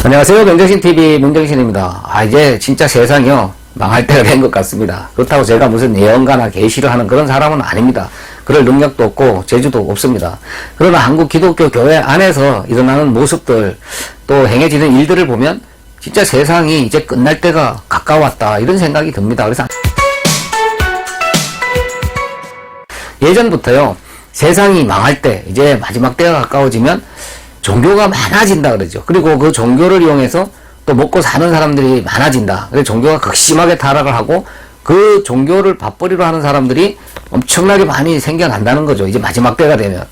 안녕하세요. 명정신TV 문정신입니다. 이제 진짜 세상이요. 망할 때가 된 것 같습니다. 그렇다고 제가 무슨 예언가나 계시를 하는 그런 사람은 아닙니다. 그럴 능력도 없고 재주도 없습니다. 그러나 한국 기독교 교회 안에서 일어나는 모습들 또 행해지는 일들을 보면 진짜 세상이 이제 끝날 때가 가까웠다 이런 생각이 듭니다. 그래서 예전부터요. 세상이 망할 때 이제 마지막 때가 가까워지면 종교가 많아진다 그러죠. 그리고 그 종교를 이용해서 또 먹고 사는 사람들이 많아진다. 그래서 종교가 극심하게 타락을 하고 그 종교를 밥벌이로 하는 사람들이 엄청나게 많이 생겨난다는 거죠. 이제 마지막 때가 되면.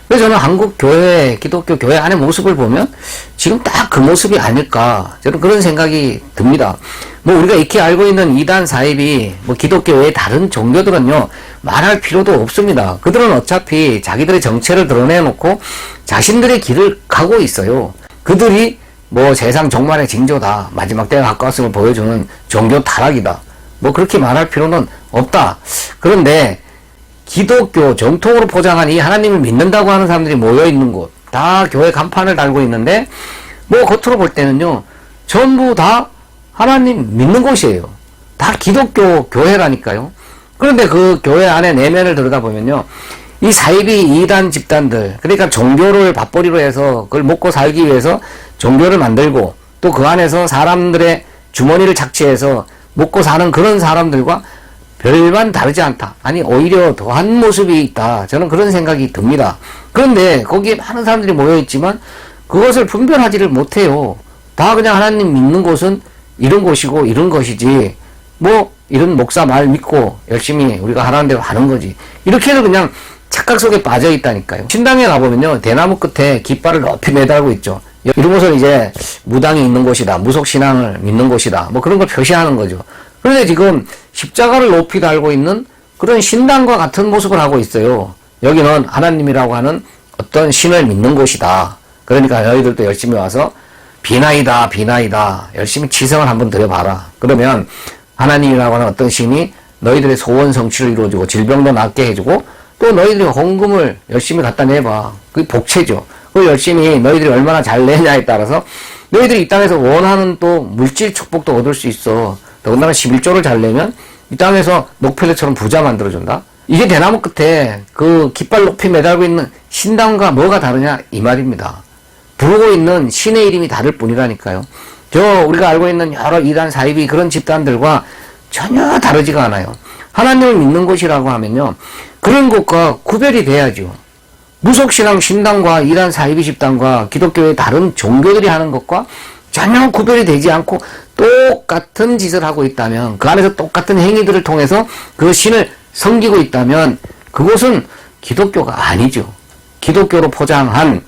그래서 저는 한국 교회, 기독교 교회 안의 모습을 보면 지금 딱 그 모습이 아닐까. 저는 그런 생각이 듭니다. 뭐 우리가 익히 알고 있는 이단 사입이 뭐 기독교 외의 다른 종교들은요, 말할 필요도 없습니다. 그들은 어차피 자기들의 정체를 드러내놓고 자신들의 길을 가고 있어요. 그들이 뭐 세상 종말의 징조다. 마지막 때가 가까웠음을 보여주는 종교 타락이다. 뭐 그렇게 말할 필요는 없다. 그런데 기독교 정통으로 포장한 이 하나님을 믿는다고 하는 사람들이 모여있는 곳, 다 교회 간판을 달고 있는데 뭐 겉으로 볼 때는요, 전부 다 하나님 믿는 곳이에요. 다 기독교 교회라니까요. 그런데 그 교회 안에 내면을 들여다보면요, 이 사이비 이단 집단들, 그러니까 종교를 밥벌이로 해서 그걸 먹고 살기 위해서 종교를 만들고 또 그 안에서 사람들의 주머니를 착취해서 먹고 사는 그런 사람들과 별반 다르지 않다. 아니 오히려 더한 모습이 있다. 저는 그런 생각이 듭니다. 그런데 거기에 많은 사람들이 모여있지만 그것을 분별하지를 못해요. 다 그냥 하나님 믿는 곳은 이런 곳이고 이런 것이지, 뭐 이런 목사 말 믿고 열심히 우리가 하라는 대로 하는 거지, 이렇게 해서 그냥 착각 속에 빠져 있다니까요. 신당에 가보면요, 대나무 끝에 깃발을 높이 매달고 있죠. 이런 곳은 이제 무당이 있는 곳이다, 무속신앙을 믿는 곳이다, 뭐 그런 걸 표시하는 거죠. 그런데 지금 십자가를 높이 달고 있는 그런 신당과 같은 모습을 하고 있어요. 여기는 하나님이라고 하는 어떤 신을 믿는 곳이다. 그러니까 너희들도 열심히 와서 비나이다 열심히 치성을 한번 드려봐라. 그러면 하나님이라고 하는 어떤 신이 너희들의 소원 성취를 이루어주고 질병도 낫게 해주고 또 너희들이 헌금을 열심히 갖다 내봐. 그게 복채죠. 그걸 열심히 너희들이 얼마나 잘 내냐에 따라서 너희들이 이 땅에서 원하는 또 물질 축복도 얻을 수 있어. 더군다나 11조를 잘 내면 이 땅에서 녹펠레처럼 부자 만들어준다. 이게 대나무 끝에 그 깃발 높이 매달고 있는 신당과 뭐가 다르냐 이 말입니다. 부르고 있는 신의 이름이 다를 뿐이라니까요. 우리가 알고 있는 여러 이단 사이비 그런 집단들과 전혀 다르지가 않아요. 하나님을 믿는 곳이라고 하면요, 그런 곳과 구별이 돼야죠. 무속신앙 신당과 이단 사이비 집단과 기독교의 다른 종교들이 하는 것과 전혀 구별이 되지 않고 똑같은 짓을 하고 있다면, 그 안에서 똑같은 행위들을 통해서 그 신을 섬기고 있다면 그곳은 기독교가 아니죠. 기독교로 포장한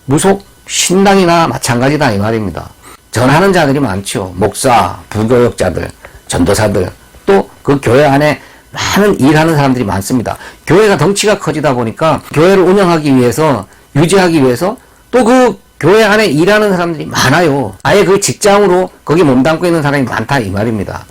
무속 신당이나 마찬가지다 이 말입니다. 전하는 자들이 많죠. 목사, 부교역자들, 전도사들, 또 그 교회 안에 많은 일하는 사람들이 많습니다. 교회가 덩치가 커지다 보니까 교회를 운영하기 위해서, 유지하기 위해서 또 그 교회 안에 일하는 사람들이 많아요. 아예 그 직장으로 거기 몸담고 있는 사람이 많다 이 말입니다.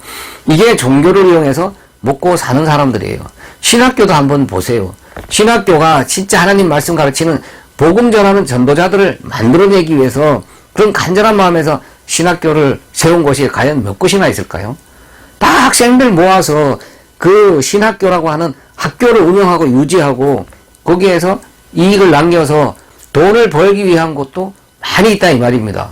이게 종교를 이용해서 먹고 사는 사람들이에요. 신학교도 한번 보세요. 신학교가 진짜 하나님 말씀 가르치는 복음 전하는 전도자들을 만들어내기 위해서 그런 간절한 마음에서 신학교를 세운 곳이 과연 몇 곳이나 있을까요? 다 학생들 모아서 그 신학교라고 하는 학교를 운영하고 유지하고 거기에서 이익을 남겨서 돈을 벌기 위한 곳도 많이 있다 이 말입니다.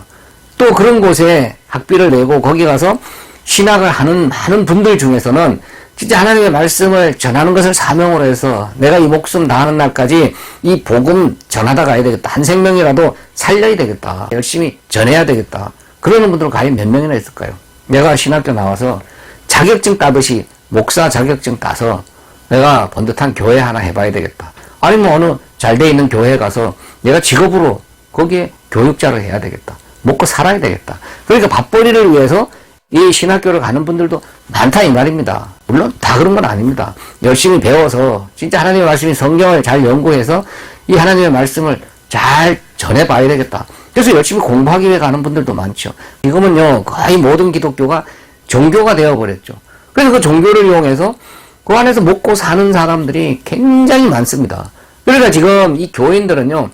또 그런 곳에 학비를 내고 거기 가서 신학을 하는 많은 분들 중에서는 진짜 하나님의 말씀을 전하는 것을 사명으로 해서 내가 이 목숨 다하는 날까지 이 복음 전하다 가야 되겠다. 한 생명이라도 살려야 되겠다. 열심히 전해야 되겠다. 그러는 분들은 과연 몇 명이나 있을까요? 내가 신학교 나와서 자격증 따듯이 목사 자격증 따서 내가 번듯한 교회 하나 해봐야 되겠다. 아니면 어느 잘 돼 있는 교회에 가서 내가 직업으로 거기에 교육자를 해야 되겠다. 먹고 살아야 되겠다. 그러니까 밥벌이를 위해서 이 신학교를 가는 분들도 많다 이 말입니다. 물론 다 그런 건 아닙니다. 열심히 배워서 진짜 하나님의 말씀이 성경을 잘 연구해서 이 하나님의 말씀을 잘 전해봐야 되겠다. 그래서 열심히 공부하기 위해 가는 분들도 많죠. 지금은요, 거의 모든 기독교가 종교가 되어버렸죠. 그래서 그 종교를 이용해서 그 안에서 먹고 사는 사람들이 굉장히 많습니다. 그러니까 지금 이 교인들은요,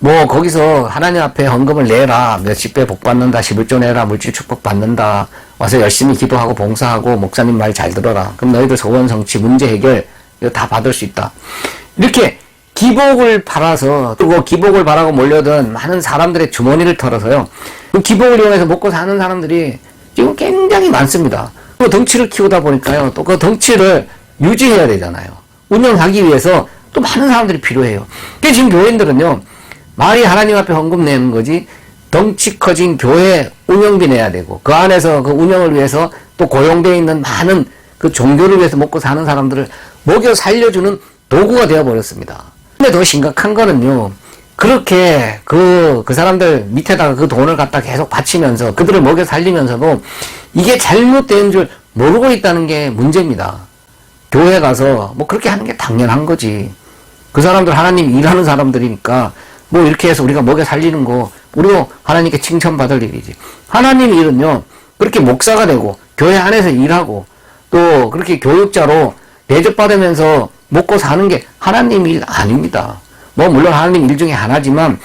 뭐 거기서 하나님 앞에 헌금을 내라, 몇십 배 복 받는다, 11조 내라, 물질 축복 받는다, 와서 열심히 기도하고 봉사하고 목사님 말 잘 들어라, 그럼 너희들 소원 성취, 문제 해결 이거 다 받을 수 있다. 이렇게 기복을 팔아서, 그리고 기복을 바라고 몰려든 많은 사람들의 주머니를 털어서요, 그 기복을 이용해서 먹고 사는 사람들이 지금 굉장히 많습니다. 또 덩치를 키우다 보니까요, 또 그 덩치를 유지해야 되잖아요. 운영하기 위해서 또 많은 사람들이 필요해요. 그래서 지금 교인들은요, 말이 하나님 앞에 헌금 내는 거지, 덩치 커진 교회 운영비 내야 되고, 그 안에서 그 운영을 위해서 또 고용되어 있는 많은 그 종교를 위해서 먹고 사는 사람들을 먹여 살려주는 도구가 되어버렸습니다. 근데 더 심각한 거는요, 그렇게 그 사람들 밑에다가 그 돈을 갖다 계속 바치면서 그들을 먹여 살리면서도 이게 잘못된 줄 모르고 있다는 게 문제입니다. 교회 가서 뭐 그렇게 하는 게 당연한 거지. 그 사람들 하나님 일하는 사람들이니까 뭐 이렇게 해서 우리가 먹여 살리는 거 우리도 하나님께 칭찬받을 일이지. 하나님 일은요, 그렇게 목사가 되고 교회 안에서 일하고 또 그렇게 교육자로 대접받으면서 먹고 사는 게 하나님 일 아닙니다. 뭐 물론 하나님 일 중에 하나지만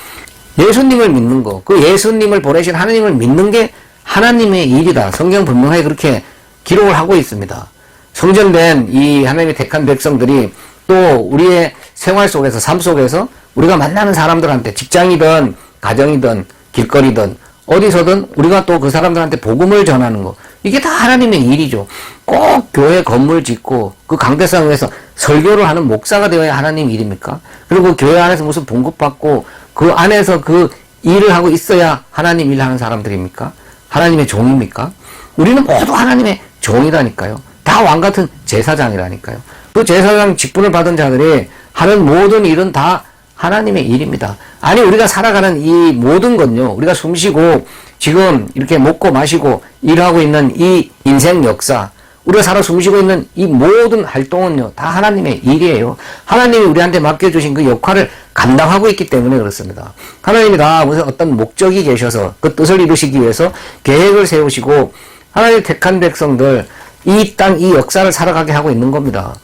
예수님을 믿는 거, 그 예수님을 보내신 하나님을 믿는 게 하나님의 일이다. 성경 분명하게 그렇게 기록을 하고 있습니다. 성전된 이 하나님의 택한 백성들이 또 우리의 생활 속에서, 삶 속에서 우리가 만나는 사람들한테, 직장이든 가정이든 길거리든 어디서든 우리가 또 그 사람들한테 복음을 전하는 거, 이게 다 하나님의 일이죠. 꼭 교회 건물 짓고 그 강대상 위에서 설교를 하는 목사가 되어야 하나님 일입니까? 그리고 교회 안에서 무슨 봉급받고 그 안에서 그 일을 하고 있어야 하나님 일하는 사람들입니까? 하나님의 종입니까? 우리는 모두 하나님의 종이라니까요. 다 왕같은 제사장이라니까요. 그 제사장 직분을 받은 자들이 하는 모든 일은 다 하나님의 일입니다. 아니, 우리가 살아가는 이 모든 건요, 우리가 숨쉬고 지금 이렇게 먹고 마시고 일하고 있는 이 인생 역사, 우리가 살아 숨쉬고 있는 이 모든 활동은요, 다 하나님의 일이에요. 하나님이 우리한테 맡겨주신 그 역할을 감당하고 있기 때문에 그렇습니다. 하나님이 다 무슨 어떤 목적이 계셔서 그 뜻을 이루시기 위해서 계획을 세우시고 하나님 택한 백성들, 이 땅, 이 역사를 살아가게 하고 있는 겁니다.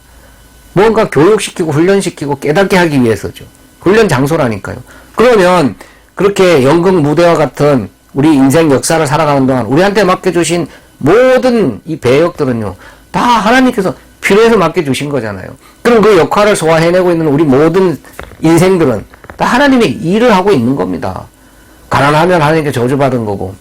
뭔가 교육시키고 훈련시키고 깨닫게 하기 위해서죠. 훈련 장소라니까요. 그러면 그렇게 연극 무대와 같은 우리 인생 역사를 살아가는 동안 우리한테 맡겨주신 모든 이 배역들은요, 다 하나님께서 필요해서 맡겨주신 거잖아요. 그럼 그 역할을 소화해내고 있는 우리 모든 인생들은 다 하나님의 일을 하고 있는 겁니다. 가난하면 하나님께 저주받은 거고,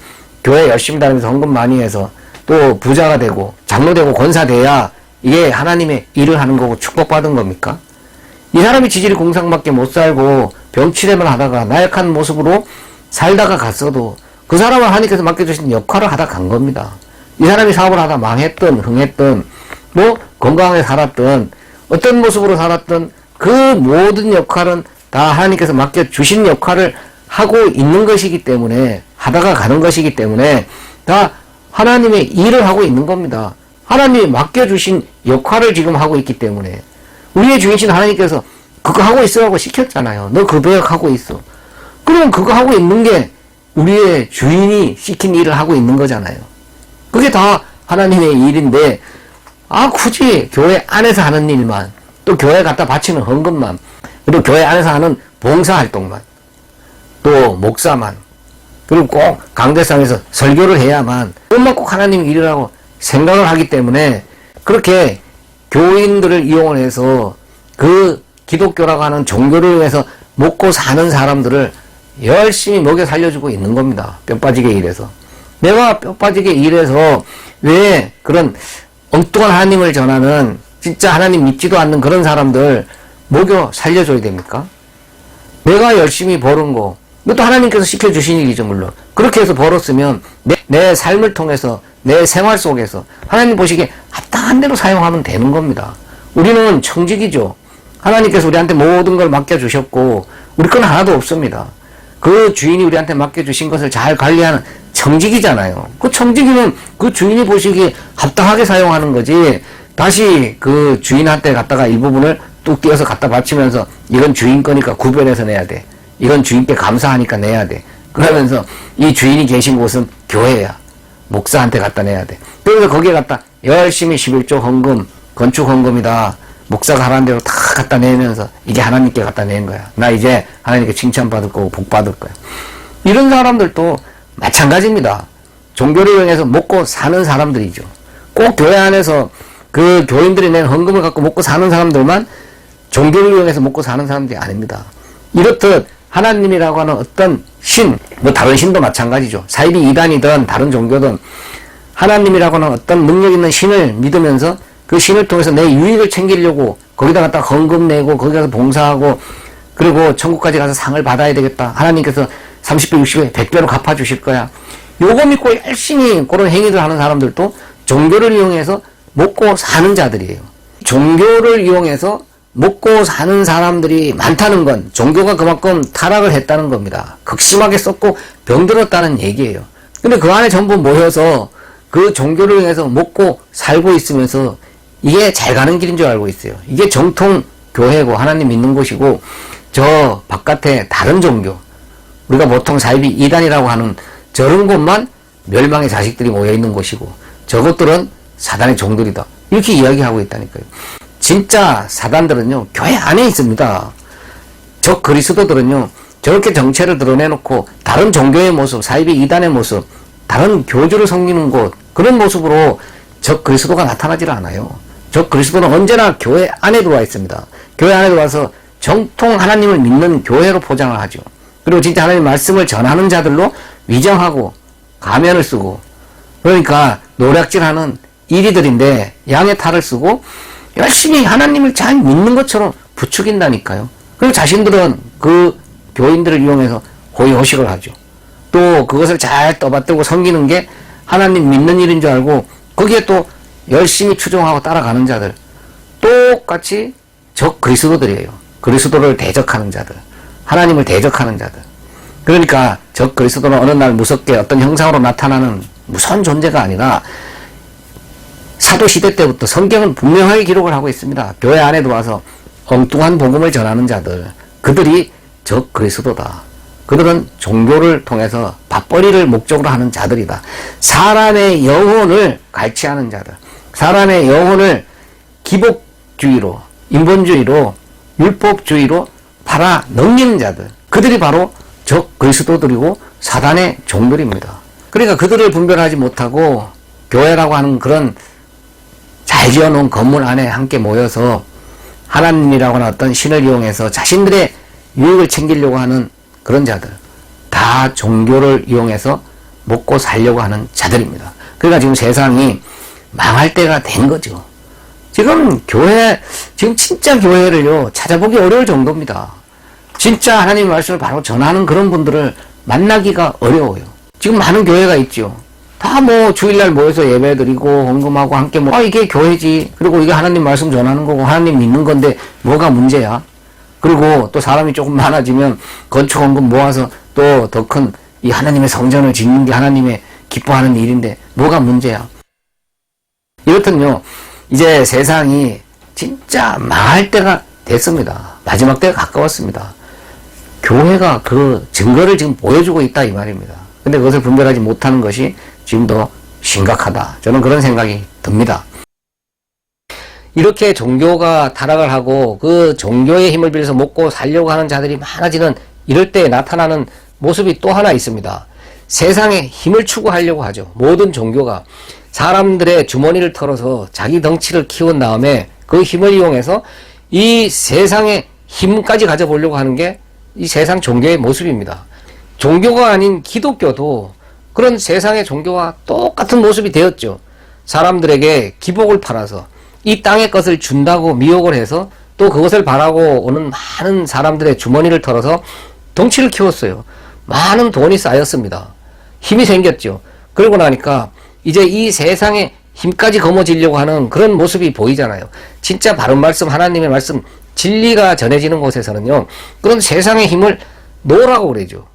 교회 열심히 다니면서 헌금 많이 해서 또 부자가 되고 장로되고 권사돼야 이게 하나님의 일을 하는 거고 축복받은 겁니까? 이 사람이 지질이 공상밖에 못 살고 병치레만 하다가 나약한 모습으로 살다가 갔어도 그 사람은 하나님께서 맡겨주신 역할을 하다 간 겁니다. 이 사람이 사업을 하다 망했든 흥했든 뭐 건강하게 살았든 어떤 모습으로 살았든 그 모든 역할은 다 하나님께서 맡겨주신 역할을 하고 있는 것이기 때문에, 하다가 가는 것이기 때문에 다 하나님의 일을 하고 있는 겁니다. 하나님이 맡겨주신 역할을 지금 하고 있기 때문에 우리의 주인이신 하나님께서 그거 하고 있으라고 시켰잖아요. 너 그 배역 하고 있어. 그럼 그거 하고 있는 게 우리의 주인이 시킨 일을 하고 있는 거잖아요. 그게 다 하나님의 일인데, 굳이 교회 안에서 하는 일만, 또 교회 갖다 바치는 헌금만, 그리고 교회 안에서 하는 봉사활동만, 또 목사만, 그리고 꼭 강대상에서 설교를 해야만, 그것만 꼭 하나님 일이라고 생각을 하기 때문에 그렇게 교인들을 이용해서 그 기독교라고 하는 종교를 위해서 먹고 사는 사람들을 열심히 먹여 살려주고 있는 겁니다. 뼈 빠지게 일해서. 내가 뼈 빠지게 일해서 왜 그런 엉뚱한 하나님을 전하는, 진짜 하나님 믿지도 않는 그런 사람들 먹여 살려줘야 됩니까? 내가 열심히 버는 거, 이것도 하나님께서 시켜주신 일이죠, 물론. 그렇게 해서 벌었으면 내 삶을 통해서, 내 생활 속에서 하나님 보시기에 합당한 대로 사용하면 되는 겁니다. 우리는 청직이죠. 하나님께서 우리한테 모든 걸 맡겨주셨고 우리 건 하나도 없습니다. 그 주인이 우리한테 맡겨주신 것을 잘 관리하는 청직이잖아요. 그 청직이면 그 주인이 보시기에 합당하게 사용하는 거지, 다시 그 주인한테 갖다가 일부분을 뚝 띄어서 갖다 바치면서 이건 주인 거니까 구별해서 내야 돼, 이건 주인께 감사하니까 내야 돼, 그러면서 이 주인이 계신 곳은 교회야, 목사한테 갖다 내야 돼. 그래서 거기에 갖다 열심히 11조 헌금, 건축 헌금이다, 목사가 하라는 대로 다 갖다 내면서 이게 하나님께 갖다 낸 거야. 나 이제 하나님께 칭찬받을 거고 복 받을 거야. 이런 사람들도 마찬가지입니다. 종교를 이용해서 먹고 사는 사람들이죠. 꼭 교회 안에서 그 교인들이 낸 헌금을 갖고 먹고 사는 사람들만 종교를 이용해서 먹고 사는 사람들이 아닙니다. 이렇듯 하나님이라고 하는 어떤 신, 뭐 다른 신도 마찬가지죠. 사이비 이단이든 다른 종교든 하나님이라고 하는 어떤 능력 있는 신을 믿으면서 그 신을 통해서 내 유익을 챙기려고 거기다 갖다 헌금 내고 거기 가서 봉사하고 그리고 천국까지 가서 상을 받아야 되겠다. 하나님께서 30배, 60배, 100배로 갚아주실 거야. 요거 믿고 열심히 그런 행위를 하는 사람들도 종교를 이용해서 먹고 사는 자들이에요. 종교를 이용해서 먹고 사는 사람들이 많다는 건 종교가 그만큼 타락을 했다는 겁니다. 극심하게 썩고 병들었다는 얘기예요. 근데 그 안에 전부 모여서 그 종교를 이용해서 먹고 살고 있으면서 이게 잘 가는 길인 줄 알고 있어요. 이게 정통 교회고 하나님 믿는 곳이고 저 바깥에 다른 종교 우리가 보통 사이비 이단이라고 하는 저런 곳만 멸망의 자식들이 모여있는 곳이고 저것들은 사단의 종들이다. 이렇게 이야기하고 있다니까요. 진짜 사단들은요 교회 안에 있습니다. 저 그리스도들은요 저렇게 정체를 드러내놓고 다른 종교의 모습, 사이비 이단의 모습, 다른 교주를 섬기는 곳 그런 모습으로 저 그리스도가 나타나질 않아요. 저 그리스도는 언제나 교회 안에 들어와 있습니다. 교회 안에 들어와서 정통 하나님을 믿는 교회로 포장을 하죠. 그리고 진짜 하나님 말씀을 전하는 자들로 위장하고 가면을 쓰고 그러니까 노략질하는 이리들인데 양의 탈을 쓰고 열심히 하나님을 잘 믿는 것처럼 부추긴다니까요. 그리고 자신들은 그 교인들을 이용해서 호의호식을 하죠. 또 그것을 잘 떠받들고 섬기는 게 하나님 믿는 일인 줄 알고 거기에 또 열심히 추종하고 따라가는 자들 똑같이 적 그리스도들이에요. 그리스도를 대적하는 자들, 하나님을 대적하는 자들. 그러니까 적 그리스도는 어느 날 무섭게 어떤 형상으로 나타나는 무서운 존재가 아니라 사도시대 때부터 성경은 분명하게 기록을 하고 있습니다. 교회 안에 들어와서 엉뚱한 복음을 전하는 자들, 그들이 적 그리스도다. 그들은 종교를 통해서 밥벌이를 목적으로 하는 자들이다. 사람의 영혼을 갈취하는 자들, 사람의 영혼을 기복주의로, 인본주의로, 율법주의로 팔아 넘기는 자들, 그들이 바로 적 그리스도들이고 사단의 종들입니다. 그러니까 그들을 분별하지 못하고 교회라고 하는 그런 잘 지어놓은 건물 안에 함께 모여서 하나님이라고 하는 어떤 신을 이용해서 자신들의 유익을 챙기려고 하는 그런 자들, 다 종교를 이용해서 먹고 살려고 하는 자들입니다. 그러니까 지금 세상이 망할 때가 된 거죠. 지금 지금 진짜 교회를요, 찾아보기 어려울 정도입니다. 진짜 하나님의 말씀을 바로 전하는 그런 분들을 만나기가 어려워요. 지금 많은 교회가 있죠. 다 뭐 주일날 모여서 예배드리고 헌금하고 함께 이게 교회지. 그리고 이게 하나님 말씀 전하는 거고 하나님 믿는 건데 뭐가 문제야? 그리고 또 사람이 조금 많아지면 건축 헌금 모아서 또 더 큰 이 하나님의 성전을 짓는 게 하나님의 기뻐하는 일인데 뭐가 문제야? 이렇듯요. 이제 세상이 진짜 망할 때가 됐습니다. 마지막 때가 가까웠습니다. 교회가 그 증거를 지금 보여주고 있다 이 말입니다. 근데 그것을 분별하지 못하는 것이 지금 더 심각하다. 저는 그런 생각이 듭니다. 이렇게 종교가 타락을 하고 그 종교의 힘을 빌려서 먹고 살려고 하는 자들이 많아지는 이럴 때 나타나는 모습이 또 하나 있습니다. 세상에 힘을 추구하려고 하죠. 모든 종교가 사람들의 주머니를 털어서 자기 덩치를 키운 다음에 그 힘을 이용해서 이 세상의 힘까지 가져보려고 하는 게 이 세상 종교의 모습입니다. 종교가 아닌 기독교도 그런 세상의 종교와 똑같은 모습이 되었죠. 사람들에게 기복을 팔아서 이 땅의 것을 준다고 미혹을 해서 또 그것을 바라고 오는 많은 사람들의 주머니를 털어서 덩치를 키웠어요. 많은 돈이 쌓였습니다. 힘이 생겼죠. 그러고 나니까 이제 이 세상의 힘까지 거머쥐려고 하는 그런 모습이 보이잖아요. 진짜 바른 말씀, 하나님의 말씀, 진리가 전해지는 곳에서는요, 그런 세상의 힘을 놓으라고 그러죠.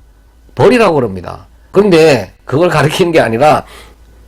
버리라고 그럽니다. 그런데 그걸 가르치는 게 아니라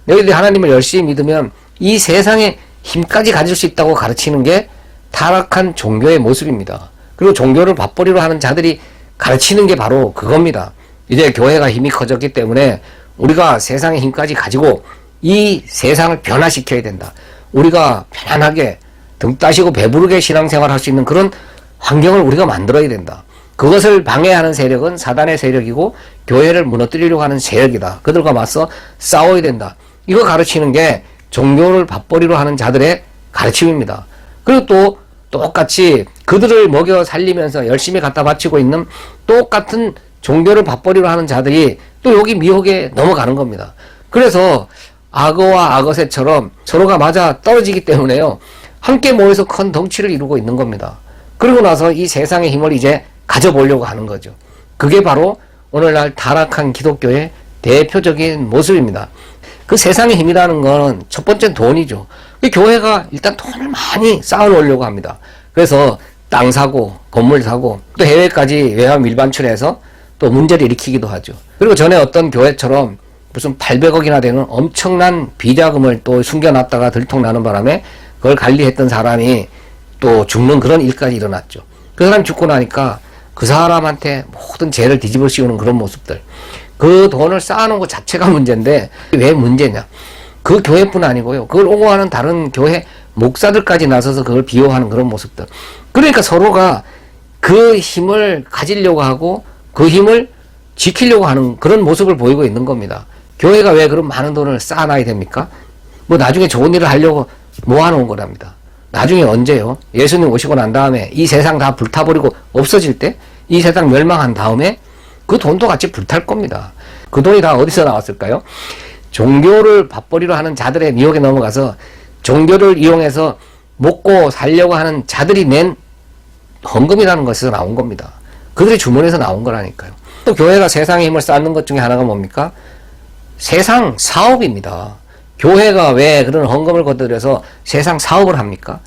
너희들이 하나님을 열심히 믿으면 이 세상의 힘까지 가질 수 있다고 가르치는 게 타락한 종교의 모습입니다. 그리고 종교를 밥벌이로 하는 자들이 가르치는 게 바로 그겁니다. 이제 교회가 힘이 커졌기 때문에 우리가 세상의 힘까지 가지고 이 세상을 변화시켜야 된다. 우리가 편안하게 등 따시고 배부르게 신앙생활 할 수 있는 그런 환경을 우리가 만들어야 된다. 그것을 방해하는 세력은 사단의 세력이고 교회를 무너뜨리려고 하는 세력이다. 그들과 맞서 싸워야 된다. 이거 가르치는 게 종교를 밥벌이로 하는 자들의 가르침입니다. 그리고 또 똑같이 그들을 먹여 살리면서 열심히 갖다 바치고 있는 똑같은 종교를 밥벌이로 하는 자들이 또 여기 미혹에 넘어가는 겁니다. 그래서 악어와 악어새처럼 서로가 맞아 떨어지기 때문에요. 함께 모여서 큰 덩치를 이루고 있는 겁니다. 그리고 나서 이 세상의 힘을 이제 가져보려고 하는 거죠. 그게 바로 오늘날 타락한 기독교의 대표적인 모습입니다. 그 세상의 힘이라는 건 첫 번째는 돈이죠. 교회가 일단 돈을 많이 쌓아놓으려고 합니다. 그래서 땅 사고 건물 사고 또 해외까지 외환 밀반출해서 또 문제를 일으키기도 하죠. 그리고 전에 어떤 교회처럼 무슨 800억이나 되는 엄청난 비자금을 또 숨겨놨다가 들통나는 바람에 그걸 관리했던 사람이 또 죽는 그런 일까지 일어났죠. 그 사람이 죽고 나니까 그 사람한테 모든 죄를 뒤집어 씌우는 그런 모습들. 그 돈을 쌓아놓은 것 자체가 문제인데 왜 문제냐. 그 교회뿐 아니고요. 그걸 옹호하는 다른 교회 목사들까지 나서서 그걸 비호하는 그런 모습들. 그러니까 서로가 그 힘을 가지려고 하고 그 힘을 지키려고 하는 그런 모습을 보이고 있는 겁니다. 교회가 왜 그런 많은 돈을 쌓아놔야 됩니까? 뭐 나중에 좋은 일을 하려고 모아놓은 거랍니다. 나중에 언제요? 예수님 오시고 난 다음에 이 세상 다 불타버리고 없어질 때, 이 세상 멸망한 다음에 그 돈도 같이 불탈 겁니다. 그 돈이 다 어디서 나왔을까요? 종교를 밥벌이로 하는 자들의 미혹에 넘어가서 종교를 이용해서 먹고 살려고 하는 자들이 낸 헌금이라는 것에서 나온 겁니다. 그들의 주머니에서 나온 거라니까요. 또 교회가 세상의 힘을 쌓는 것 중에 하나가 뭡니까? 세상 사업입니다. 교회가 왜 그런 헌금을 거둬들여서 세상 사업을 합니까?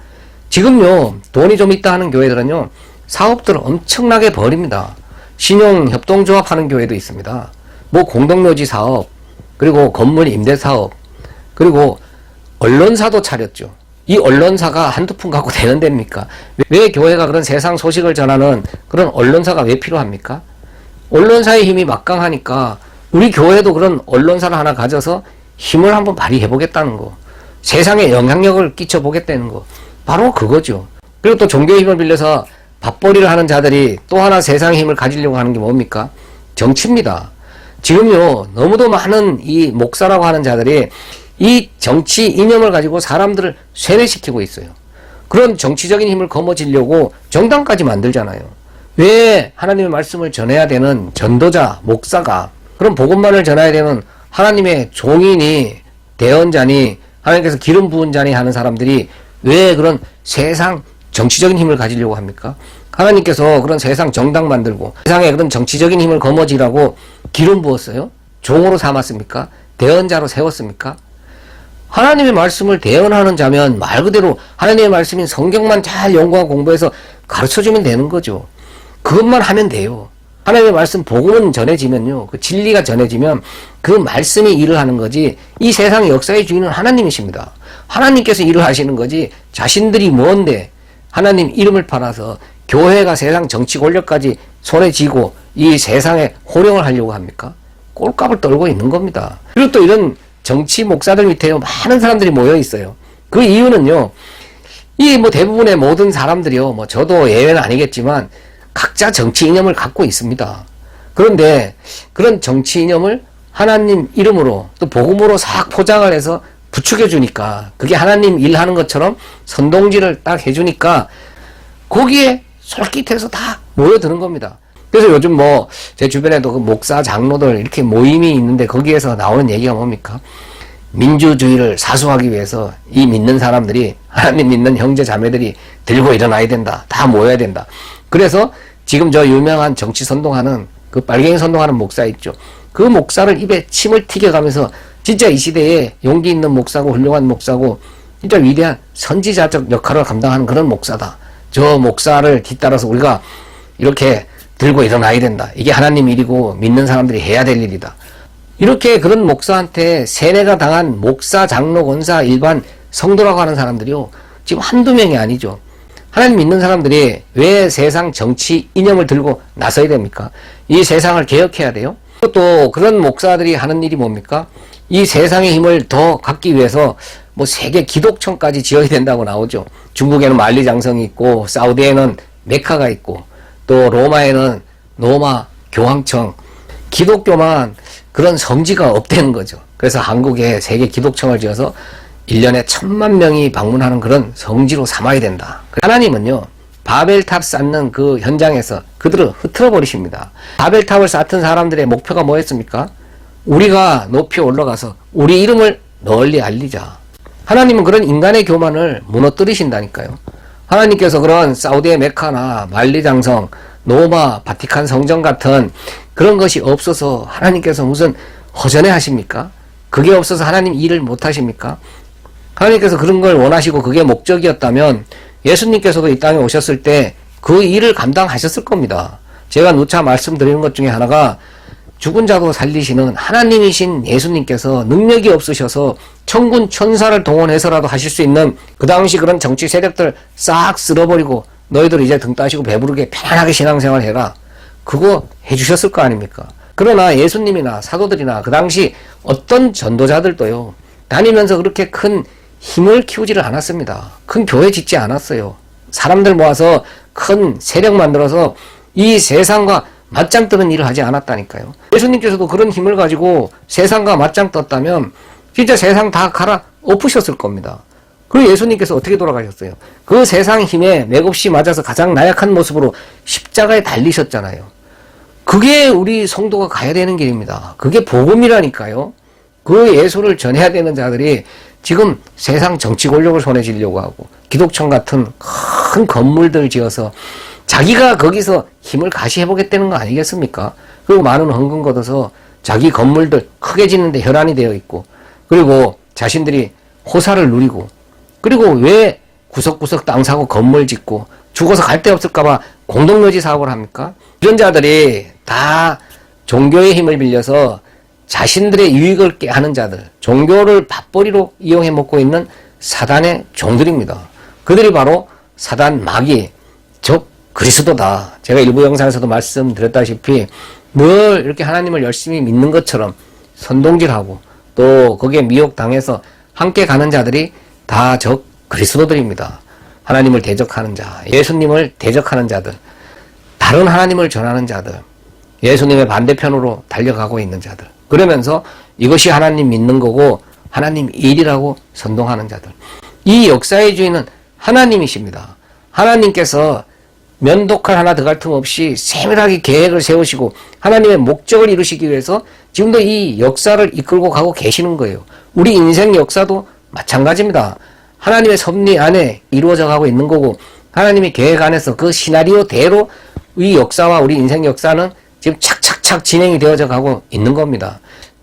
지금요, 돈이 좀 있다 하는 교회들은요, 사업들을 엄청나게 벌입니다. 신용협동조합 하는 교회도 있습니다. 뭐 공동묘지 사업, 그리고 건물 임대 사업, 그리고 언론사도 차렸죠. 이 언론사가 한두 푼 갖고 되는 데입니까? 왜 교회가 그런 세상 소식을 전하는 그런 언론사가 왜 필요합니까? 언론사의 힘이 막강하니까 우리 교회도 그런 언론사를 하나 가져서 힘을 한번 발휘해 보겠다는 거. 세상에 영향력을 끼쳐 보겠다는 거. 바로 그거죠. 그리고 또 종교의 힘을 빌려서 밥벌이를 하는 자들이 또 하나 세상의 힘을 가지려고 하는 게 뭡니까? 정치입니다. 지금요, 너무도 많은 이 목사라고 하는 자들이 이 정치 이념을 가지고 사람들을 세뇌시키고 있어요. 그런 정치적인 힘을 거머쥐려고 정당까지 만들잖아요. 왜 하나님의 말씀을 전해야 되는 전도자, 목사가, 그런 복음만을 전해야 되는 하나님의 종이니 대언자니 하나님께서 기름 부은 자니 하는 사람들이 왜 그런 세상 정치적인 힘을 가지려고 합니까? 하나님께서 그런 세상 정당 만들고 세상에 그런 정치적인 힘을 거머쥐라고 기름 부었어요? 종으로 삼았습니까? 대언자로 세웠습니까? 하나님의 말씀을 대언하는 자면 말 그대로 하나님의 말씀인 성경만 잘 연구하고 공부해서 가르쳐주면 되는 거죠. 그것만 하면 돼요. 하나님의 말씀 복음은 전해지면요, 그 진리가 전해지면 그 말씀이 일을 하는 거지, 이 세상의 역사의 주인은 하나님이십니다. 하나님께서 일을 하시는 거지 자신들이 뭔데 하나님 이름을 팔아서 교회가 세상 정치 권력까지 손에 쥐고 이 세상에 호령을 하려고 합니까? 꼴값을 떨고 있는 겁니다. 그리고 또 이런 정치 목사들 밑에요, 많은 사람들이 모여 있어요. 그 이유는요, 이 뭐 대부분의 모든 사람들이요, 뭐 저도 예외는 아니겠지만 각자 정치 이념을 갖고 있습니다. 그런데 그런 정치 이념을 하나님 이름으로 또 복음으로 싹 포장을 해서 부추겨 주니까, 그게 하나님 일하는 것처럼 선동질을 딱 해주니까 거기에 솔깃해서 다 모여드는 겁니다. 그래서 요즘 뭐 제 주변에도 그 목사 장로들 이렇게 모임이 있는데 거기에서 나오는 얘기가 뭡니까? 민주주의를 사수하기 위해서 이 믿는 사람들이, 하나님 믿는 형제 자매들이 들고 일어나야 된다. 다 모여야 된다. 그래서 지금 저 유명한 정치 선동하는 그 빨갱이 선동하는 목사 있죠. 그 목사를 입에 침을 튀겨가면서 진짜 이 시대에 용기 있는 목사고 훌륭한 목사고 진짜 위대한 선지자적 역할을 감당하는 그런 목사다. 저 목사를 뒤따라서 우리가 이렇게 들고 일어나야 된다. 이게 하나님 일이고 믿는 사람들이 해야 될 일이다. 이렇게 그런 목사한테 세뇌가 당한 목사, 장로, 권사, 일반 성도라고 하는 사람들이요, 지금 한두 명이 아니죠. 하나님 믿는 사람들이 왜 세상 정치 이념을 들고 나서야 됩니까? 이 세상을 개혁해야 돼요. 또 그런 목사들이 하는 일이 뭡니까? 이 세상의 힘을 더 갖기 위해서 뭐 세계 기독청까지 지어야 된다고 나오죠. 중국에는 만리장성이 있고 사우디에는 메카가 있고 또 로마에는 로마 교황청, 기독교만 그런 성지가 없다는 거죠. 그래서 한국에 세계 기독청을 지어서 1년에 1000만 명이 방문하는 그런 성지로 삼아야 된다. 하나님은요, 바벨탑 쌓는 그 현장에서 그들을 흐트러 버리십니다. 바벨탑을 쌓던 사람들의 목표가 뭐였습니까? 우리가 높이 올라가서 우리 이름을 널리 알리자. 하나님은 그런 인간의 교만을 무너뜨리신다니까요. 하나님께서 그런 사우디의 메카나 만리장성, 로마, 바티칸 성전 같은 그런 것이 없어서 하나님께서 무슨 허전해 하십니까? 그게 없어서 하나님 일을 못 하십니까? 하나님께서 그런 걸 원하시고 그게 목적이었다면 예수님께서도 이 땅에 오셨을 때 그 일을 감당하셨을 겁니다. 제가 누차 말씀드리는 것 중에 하나가 죽은 자도 살리시는 하나님이신 예수님께서 능력이 없으셔서 천군 천사를 동원해서라도 하실 수 있는 그 당시 그런 정치 세력들 싹 쓸어버리고 너희들 이제 등 따시고 배부르게 편안하게 신앙생활 해라. 그거 해주셨을 거 아닙니까? 그러나 예수님이나 사도들이나 그 당시 어떤 전도자들도요, 다니면서 그렇게 큰 힘을 키우지를 않았습니다. 큰 교회 짓지 않았어요. 사람들 모아서 큰 세력 만들어서 이 세상과 맞짱 뜨는 일을 하지 않았다니까요. 예수님께서도 그런 힘을 가지고 세상과 맞짱 떴다면 진짜 세상 다 갈아 엎으셨을 겁니다. 그리고 예수님께서 어떻게 돌아가셨어요? 그 세상 힘에 맥없이 맞아서 가장 나약한 모습으로 십자가에 달리셨잖아요. 그게 우리 성도가 가야 되는 길입니다. 그게 복음이라니까요. 그 예수를 전해야 되는 자들이 지금 세상 정치 권력을 손에 쥐려고 하고 기독청 같은 큰 건물들 지어서 자기가 거기서 힘을 가시해보겠다는 거 아니겠습니까? 그리고 많은 헌금 걷어서 자기 건물들 크게 짓는데 혈안이 되어 있고, 그리고 자신들이 호사를 누리고, 그리고 왜 구석구석 땅 사고 건물 짓고 죽어서 갈 데 없을까봐 공동묘지 사업을 합니까? 이런 자들이 다 종교의 힘을 빌려서 자신들의 유익을 깨하는 자들, 종교를 밥벌이로 이용해 먹고 있는 사단의 종들입니다. 그들이 바로 사단 마귀, 즉 그리스도다. 제가 일부 영상에서도 말씀드렸다시피 늘 이렇게 하나님을 열심히 믿는 것처럼 선동질하고 또 거기에 미혹당해서 함께 가는 자들이 다 적 그리스도들입니다. 하나님을 대적하는 자, 예수님을 대적하는 자들, 다른 하나님을 전하는 자들, 예수님의 반대편으로 달려가고 있는 자들, 그러면서 이것이 하나님 믿는 거고 하나님 일이라고 선동하는 자들. 이 역사의 주인은 하나님이십니다. 하나님께서 면도칼 하나 들어갈 틈 없이 세밀하게 계획을 세우시고 하나님의 목적을 이루시기 위해서 지금도 이 역사를 이끌고 가고 계시는 거예요. 우리 인생 역사도 마찬가지입니다. 하나님의 섭리 안에 이루어져 가고 있는 거고 하나님의 계획 안에서 그 시나리오대로 이 역사와 우리 인생 역사는 지금 착착착 진행이 되어져 가고 있는 겁니다.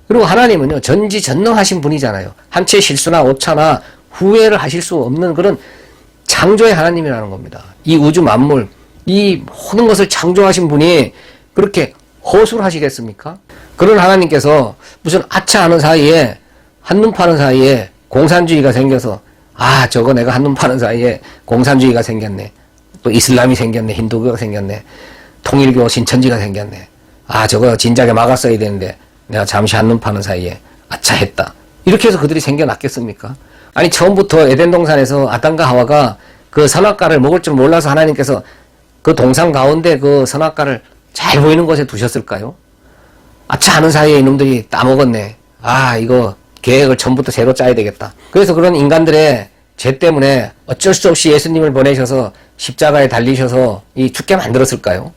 그리고 하나님은요, 전지전능하신 분이잖아요. 한 채 실수나 오차나 후회를 하실 수 없는 그런 창조의 하나님이라는 겁니다. 이 우주 만물, 이 모든 것을 창조하신 분이 그렇게 허술을 하시겠습니까? 그런 하나님께서 무슨 아차하는 사이에, 한눈 파는 사이에 공산주의가 생겨서 저거 내가 한눈 파는 사이에 공산주의가 생겼네. 또 이슬람이 생겼네. 힌두교가 생겼네. 통일교 신천지가 생겼네. 저거 진작에 막았어야 되는데 내가 잠시 한눈 파는 사이에 아차 했다. 이렇게 해서 그들이 생겨났겠습니까? 아니 처음부터 에덴 동산에서 아담과 하와가 그 선악과를 먹을 줄 몰라서 하나님께서 그 동산 가운데 그 선악과를 잘 보이는 곳에 두셨을까요? 아차 하는 사이에 이놈들이 따먹었네. 이거 계획을 처음부터 새로 짜야 되겠다. 그래서 그런 인간들의 죄 때문에 어쩔 수 없이 예수님을 보내셔서 십자가에 달리셔서 이 죽게 만들었을까요?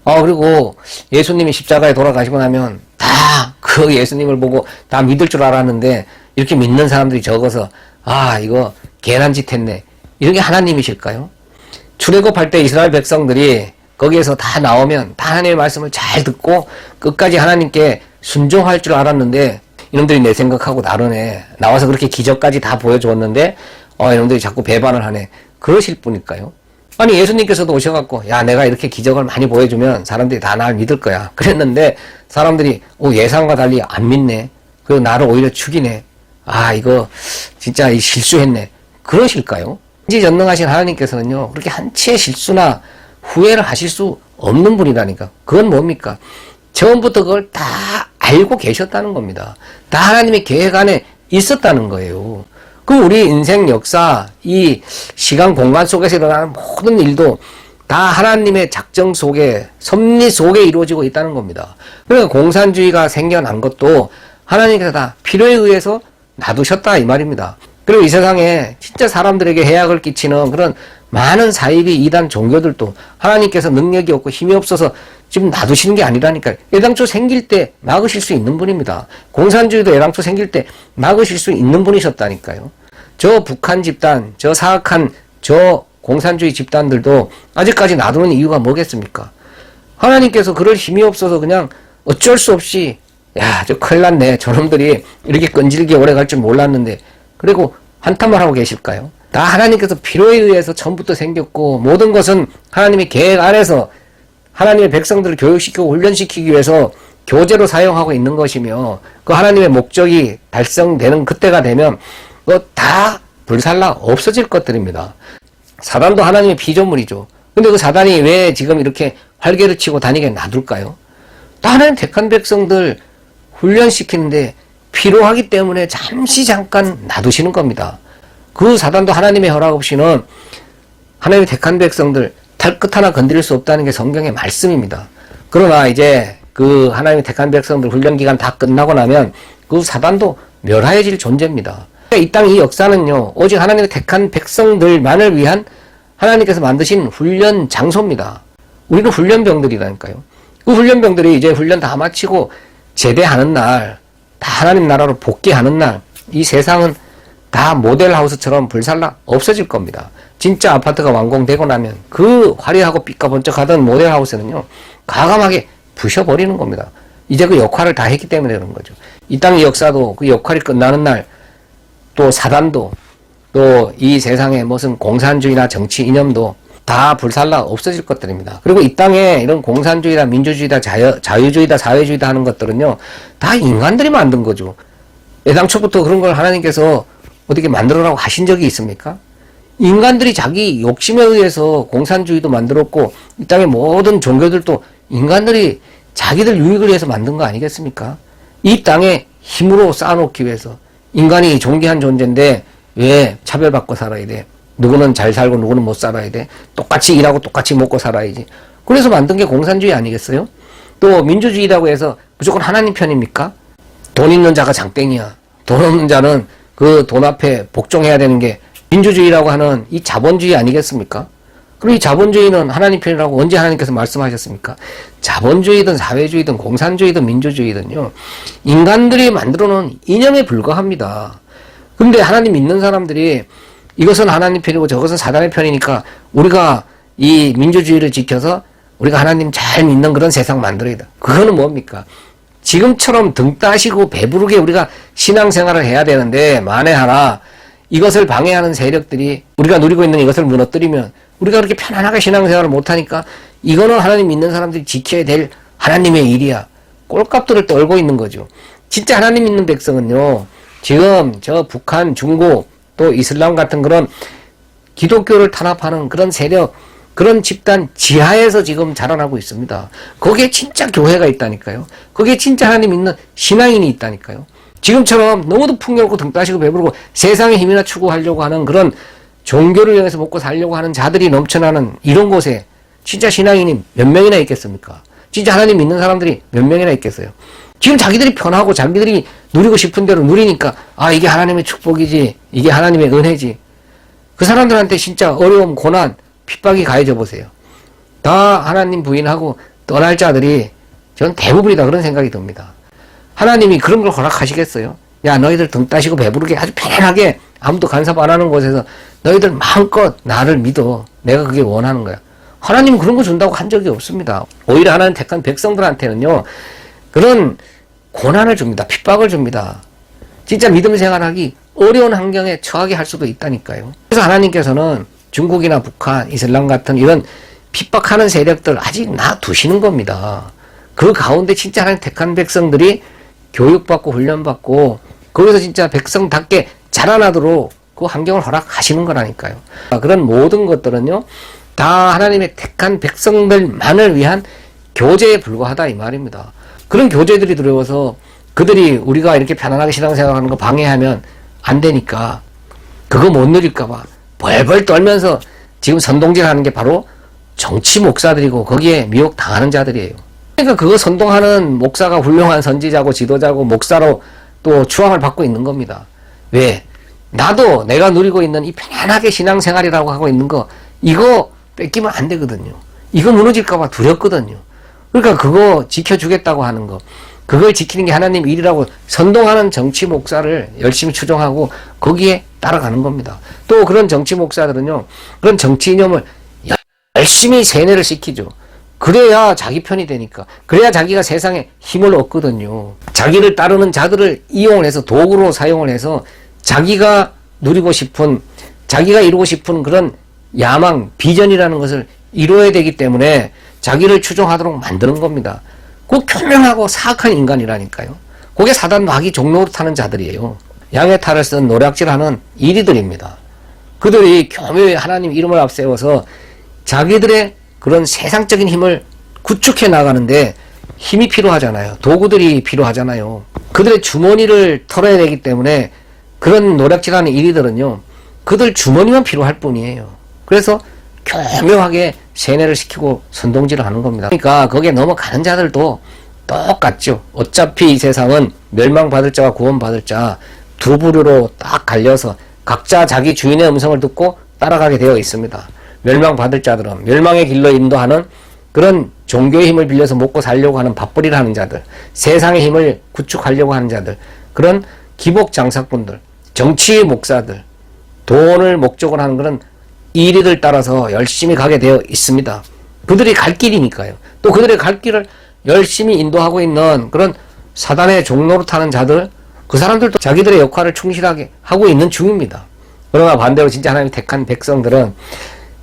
그리고 예수님이 십자가에 돌아가시고 나면 다 그 예수님을 보고 다 믿을 줄 알았는데 이렇게 믿는 사람들이 적어서 이거 개난 짓 했네. 이런 게 하나님이실까요? 출애굽할 때 이스라엘 백성들이 거기에서 다 나오면 다 하나님의 말씀을 잘 듣고 끝까지 하나님께 순종할 줄 알았는데 이놈들이 내 생각하고 다르네. 나와서 그렇게 기적까지 다 보여주었는데 이놈들이 자꾸 배반을 하네. 그러실 분일까요? 아니 예수님께서도 오셔갖고 내가 이렇게 기적을 많이 보여주면 사람들이 다 날 믿을 거야. 그랬는데 사람들이 예상과 달리 안 믿네. 그리고 나를 오히려 죽이네. 이거 진짜 실수했네. 그러실까요? 전지전능하신 하나님께서는요, 그렇게 한 채의 실수나 후회를 하실 수 없는 분이라니까. 그건 뭡니까? 처음부터 그걸 다 알고 계셨다는 겁니다. 다 하나님의 계획 안에 있었다는 거예요. 그 우리 인생 역사, 이 시간 공간 속에서 일어나는 모든 일도 다 하나님의 작정 속에, 섭리 속에 이루어지고 있다는 겁니다. 그러니까 공산주의가 생겨난 것도 하나님께서 다 필요에 의해서 놔두셨다 이 말입니다. 그리고 이 세상에 진짜 사람들에게 해악을 끼치는 그런 많은 사이비 이단 종교들도 하나님께서 능력이 없고 힘이 없어서 지금 놔두시는 게 아니라니까요. 애당초 생길 때 막으실 수 있는 분입니다. 공산주의도 애당초 생길 때 막으실 수 있는 분이셨다니까요. 저 북한 집단, 저 사악한 저 공산주의 집단들도 아직까지 놔두는 이유가 뭐겠습니까? 하나님께서 그럴 힘이 없어서 그냥 어쩔 수 없이 야, 저 큰일 났네. 저놈들이 이렇게 끈질기게 오래 갈 줄 몰랐는데 그리고 한탄만 하고 계실까요? 다 하나님께서 필요에 의해서 처음부터 생겼고 모든 것은 하나님의 계획 안에서 하나님의 백성들을 교육시키고 훈련시키기 위해서 교재로 사용하고 있는 것이며 그 하나님의 목적이 달성되는 그때가 되면 그거 다 불살라 없어질 것들입니다. 사단도 하나님의 피조물이죠. 근데 그 사단이 왜 지금 이렇게 활개를 치고 다니게 놔둘까요? 하나님 택한 백성들 훈련시키는데 필요하기 때문에 잠깐 놔두시는 겁니다. 그 사단도 하나님의 허락 없이는 하나님의 택한 백성들 털끝 하나 건드릴 수 없다는 게 성경의 말씀입니다. 그러나 이제 그 하나님의 택한 백성들 훈련기간 다 끝나고 나면 그 사단도 멸하여질 존재입니다. 이 땅 이 역사는요, 오직 하나님의 택한 백성들만을 위한 하나님께서 만드신 훈련 장소입니다. 우리는 훈련병들이라니까요. 그 훈련병들이 이제 훈련 다 마치고 제대하는 날, 다 하나님 나라로 복귀하는 날, 이 세상은 다 모델하우스처럼 불살라 없어질 겁니다. 진짜 아파트가 완공되고 나면 그 화려하고 삐까번쩍하던 모델하우스는요, 과감하게 부셔버리는 겁니다. 이제 그 역할을 다 했기 때문에 그런 거죠. 이 땅의 역사도 그 역할이 끝나는 날, 또 사단도, 또 이 세상의 무슨 공산주의나 정치 이념도 다 불살라 없어질 것들입니다. 그리고 이 땅에 이런 공산주의다, 민주주의다, 자유주의다, 사회주의다 하는 것들은요, 다 인간들이 만든 거죠. 애당초부터 그런 걸 하나님께서 어떻게 만들어라고 하신 적이 있습니까? 인간들이 자기 욕심에 의해서 공산주의도 만들었고, 이 땅의 모든 종교들도 인간들이 자기들 유익을 위해서 만든 거 아니겠습니까? 이 땅에 힘으로 쌓아놓기 위해서. 인간이 존귀한 존재인데 왜 차별받고 살아야 돼? 누구는 잘 살고 누구는 못 살아야 돼? 똑같이 일하고 똑같이 먹고 살아야지. 그래서 만든 게 공산주의 아니겠어요? 또 민주주의라고 해서 무조건 하나님 편입니까? 돈 있는 자가 장땡이야. 돈 없는 자는 그 돈 앞에 복종해야 되는 게 민주주의라고 하는 이 자본주의 아니겠습니까? 그럼 이 자본주의는 하나님 편이라고 언제 하나님께서 말씀하셨습니까? 자본주의든 사회주의든 공산주의든 민주주의든요, 인간들이 만들어 놓은 이념에 불과합니다. 근데 하나님 믿는 사람들이 이것은 하나님 편이고 저것은 사단의 편이니까 우리가 이 민주주의를 지켜서 우리가 하나님 잘 믿는 그런 세상 만들어야 돼. 그거는 뭡니까? 지금처럼 등 따시고 배부르게 우리가 신앙생활을 해야 되는데 만에 하나 이것을 방해하는 세력들이 우리가 누리고 있는 이것을 무너뜨리면 우리가 그렇게 편안하게 신앙생활을 못하니까 이거는 하나님 믿는 사람들이 지켜야 될 하나님의 일이야. 꼴값들을 떨고 있는 거죠. 진짜 하나님 믿는 백성은요, 지금 저 북한, 중국, 또 이슬람 같은 그런 기독교를 탄압하는 그런 세력, 그런 집단 지하에서 지금 자라나고 있습니다. 거기에 진짜 교회가 있다니까요. 거기에 진짜 하나님 믿는 신앙인이 있다니까요. 지금처럼 너무도 풍요롭고 등 따시고 배부르고 세상의 힘이나 추구하려고 하는 그런 종교를 위해서 먹고 살려고 하는 자들이 넘쳐나는 이런 곳에 진짜 신앙인이 몇 명이나 있겠습니까? 진짜 하나님 믿는 사람들이 몇 명이나 있겠어요? 지금 자기들이 편하고 자기들이 누리고 싶은 대로 누리니까 아, 이게 하나님의 축복이지, 이게 하나님의 은혜지. 그 사람들한테 진짜 어려움, 고난, 핍박이 가해져 보세요. 다 하나님 부인하고 떠날 자들이 전 대부분이다 그런 생각이 듭니다. 하나님이 그런 걸 허락하시겠어요? 야, 너희들 등 따시고 배부르게 아주 편하게 아무도 간섭 안 하는 곳에서 너희들 마음껏 나를 믿어. 내가 그게 원하는 거야. 하나님은 그런 거 준다고 한 적이 없습니다. 오히려 하나님 택한 백성들한테는요, 그런 고난을 줍니다. 핍박을 줍니다. 진짜 믿음 생활하기 어려운 환경에 처하게 할 수도 있다니까요. 그래서 하나님께서는 중국이나 북한, 이슬람 같은 이런 핍박하는 세력들 아직 놔두시는 겁니다. 그 가운데 진짜 하나님 택한 백성들이 교육받고 훈련받고 거기서 진짜 백성답게 자라나도록 그 환경을 허락하시는 거라니까요. 그런 모든 것들은요, 다 하나님의 택한 백성들만을 위한 교제에 불과하다 이 말입니다. 그런 교제들이 들어와서 그들이 우리가 이렇게 편안하게 신앙생활하는 거 방해하면 안 되니까 그거 못 누릴까봐 벌벌 떨면서 지금 선동질 하는 게 바로 정치 목사들이고 거기에 미혹 당하는 자들이에요. 그러니까 그거 선동하는 목사가 훌륭한 선지자고 지도자고 목사로 또 추앙을 받고 있는 겁니다. 왜? 나도 내가 누리고 있는 이 편안하게 신앙생활이라고 하고 있는 거 이거 뺏기면 안 되거든요. 이거 무너질까봐 두렵거든요. 그러니까 그거 지켜주겠다고 하는 거, 그걸 지키는 게 하나님 일이라고 선동하는 정치 목사를 열심히 추종하고 거기에 따라가는 겁니다. 또 그런 정치 목사들은요, 그런 정치 이념을 열심히 세뇌를 시키죠. 그래야 자기 편이 되니까. 그래야 자기가 세상에 힘을 얻거든요. 자기를 따르는 자들을 이용을 해서 도구로 사용을 해서 자기가 누리고 싶은, 자기가 이루고 싶은 그런 야망, 비전이라는 것을 이루어야 되기 때문에 자기를 추종하도록 만드는 겁니다. 그 교명하고 사악한 인간이라니까요. 그게 사단 마귀 종로로 타는 자들이에요. 양의 탈을 쓴 노략질하는 이리들입니다. 그들이 교묘히 하나님 이름을 앞세워서 자기들의 그런 세상적인 힘을 구축해 나가는데 힘이 필요하잖아요. 도구들이 필요하잖아요. 그들의 주머니를 털어야 되기 때문에 그런 노략질하는 이리들은요, 그들 주머니만 필요할 뿐이에요. 그래서 교묘하게 세뇌를 시키고 선동질을 하는 겁니다. 그러니까 거기에 넘어가는 자들도 똑같죠. 어차피 이 세상은 멸망받을 자와 구원받을 자 두 부류로 딱 갈려서 각자 자기 주인의 음성을 듣고 따라가게 되어 있습니다. 멸망받을 자들은 멸망의 길로 인도하는 그런 종교의 힘을 빌려서 먹고 살려고 하는 밥벌이를 하는 자들, 세상의 힘을 구축하려고 하는 자들, 그런 기복 장사꾼들, 정치 목사들, 돈을 목적으로 하는 그런 이리들 따라서 열심히 가게 되어 있습니다. 그들이 갈 길이니까요. 또 그들의 갈 길을 열심히 인도하고 있는 그런 사단의 종로로 타는 자들, 그 사람들도 자기들의 역할을 충실하게 하고 있는 중입니다. 그러나 반대로 진짜 하나님이 택한 백성들은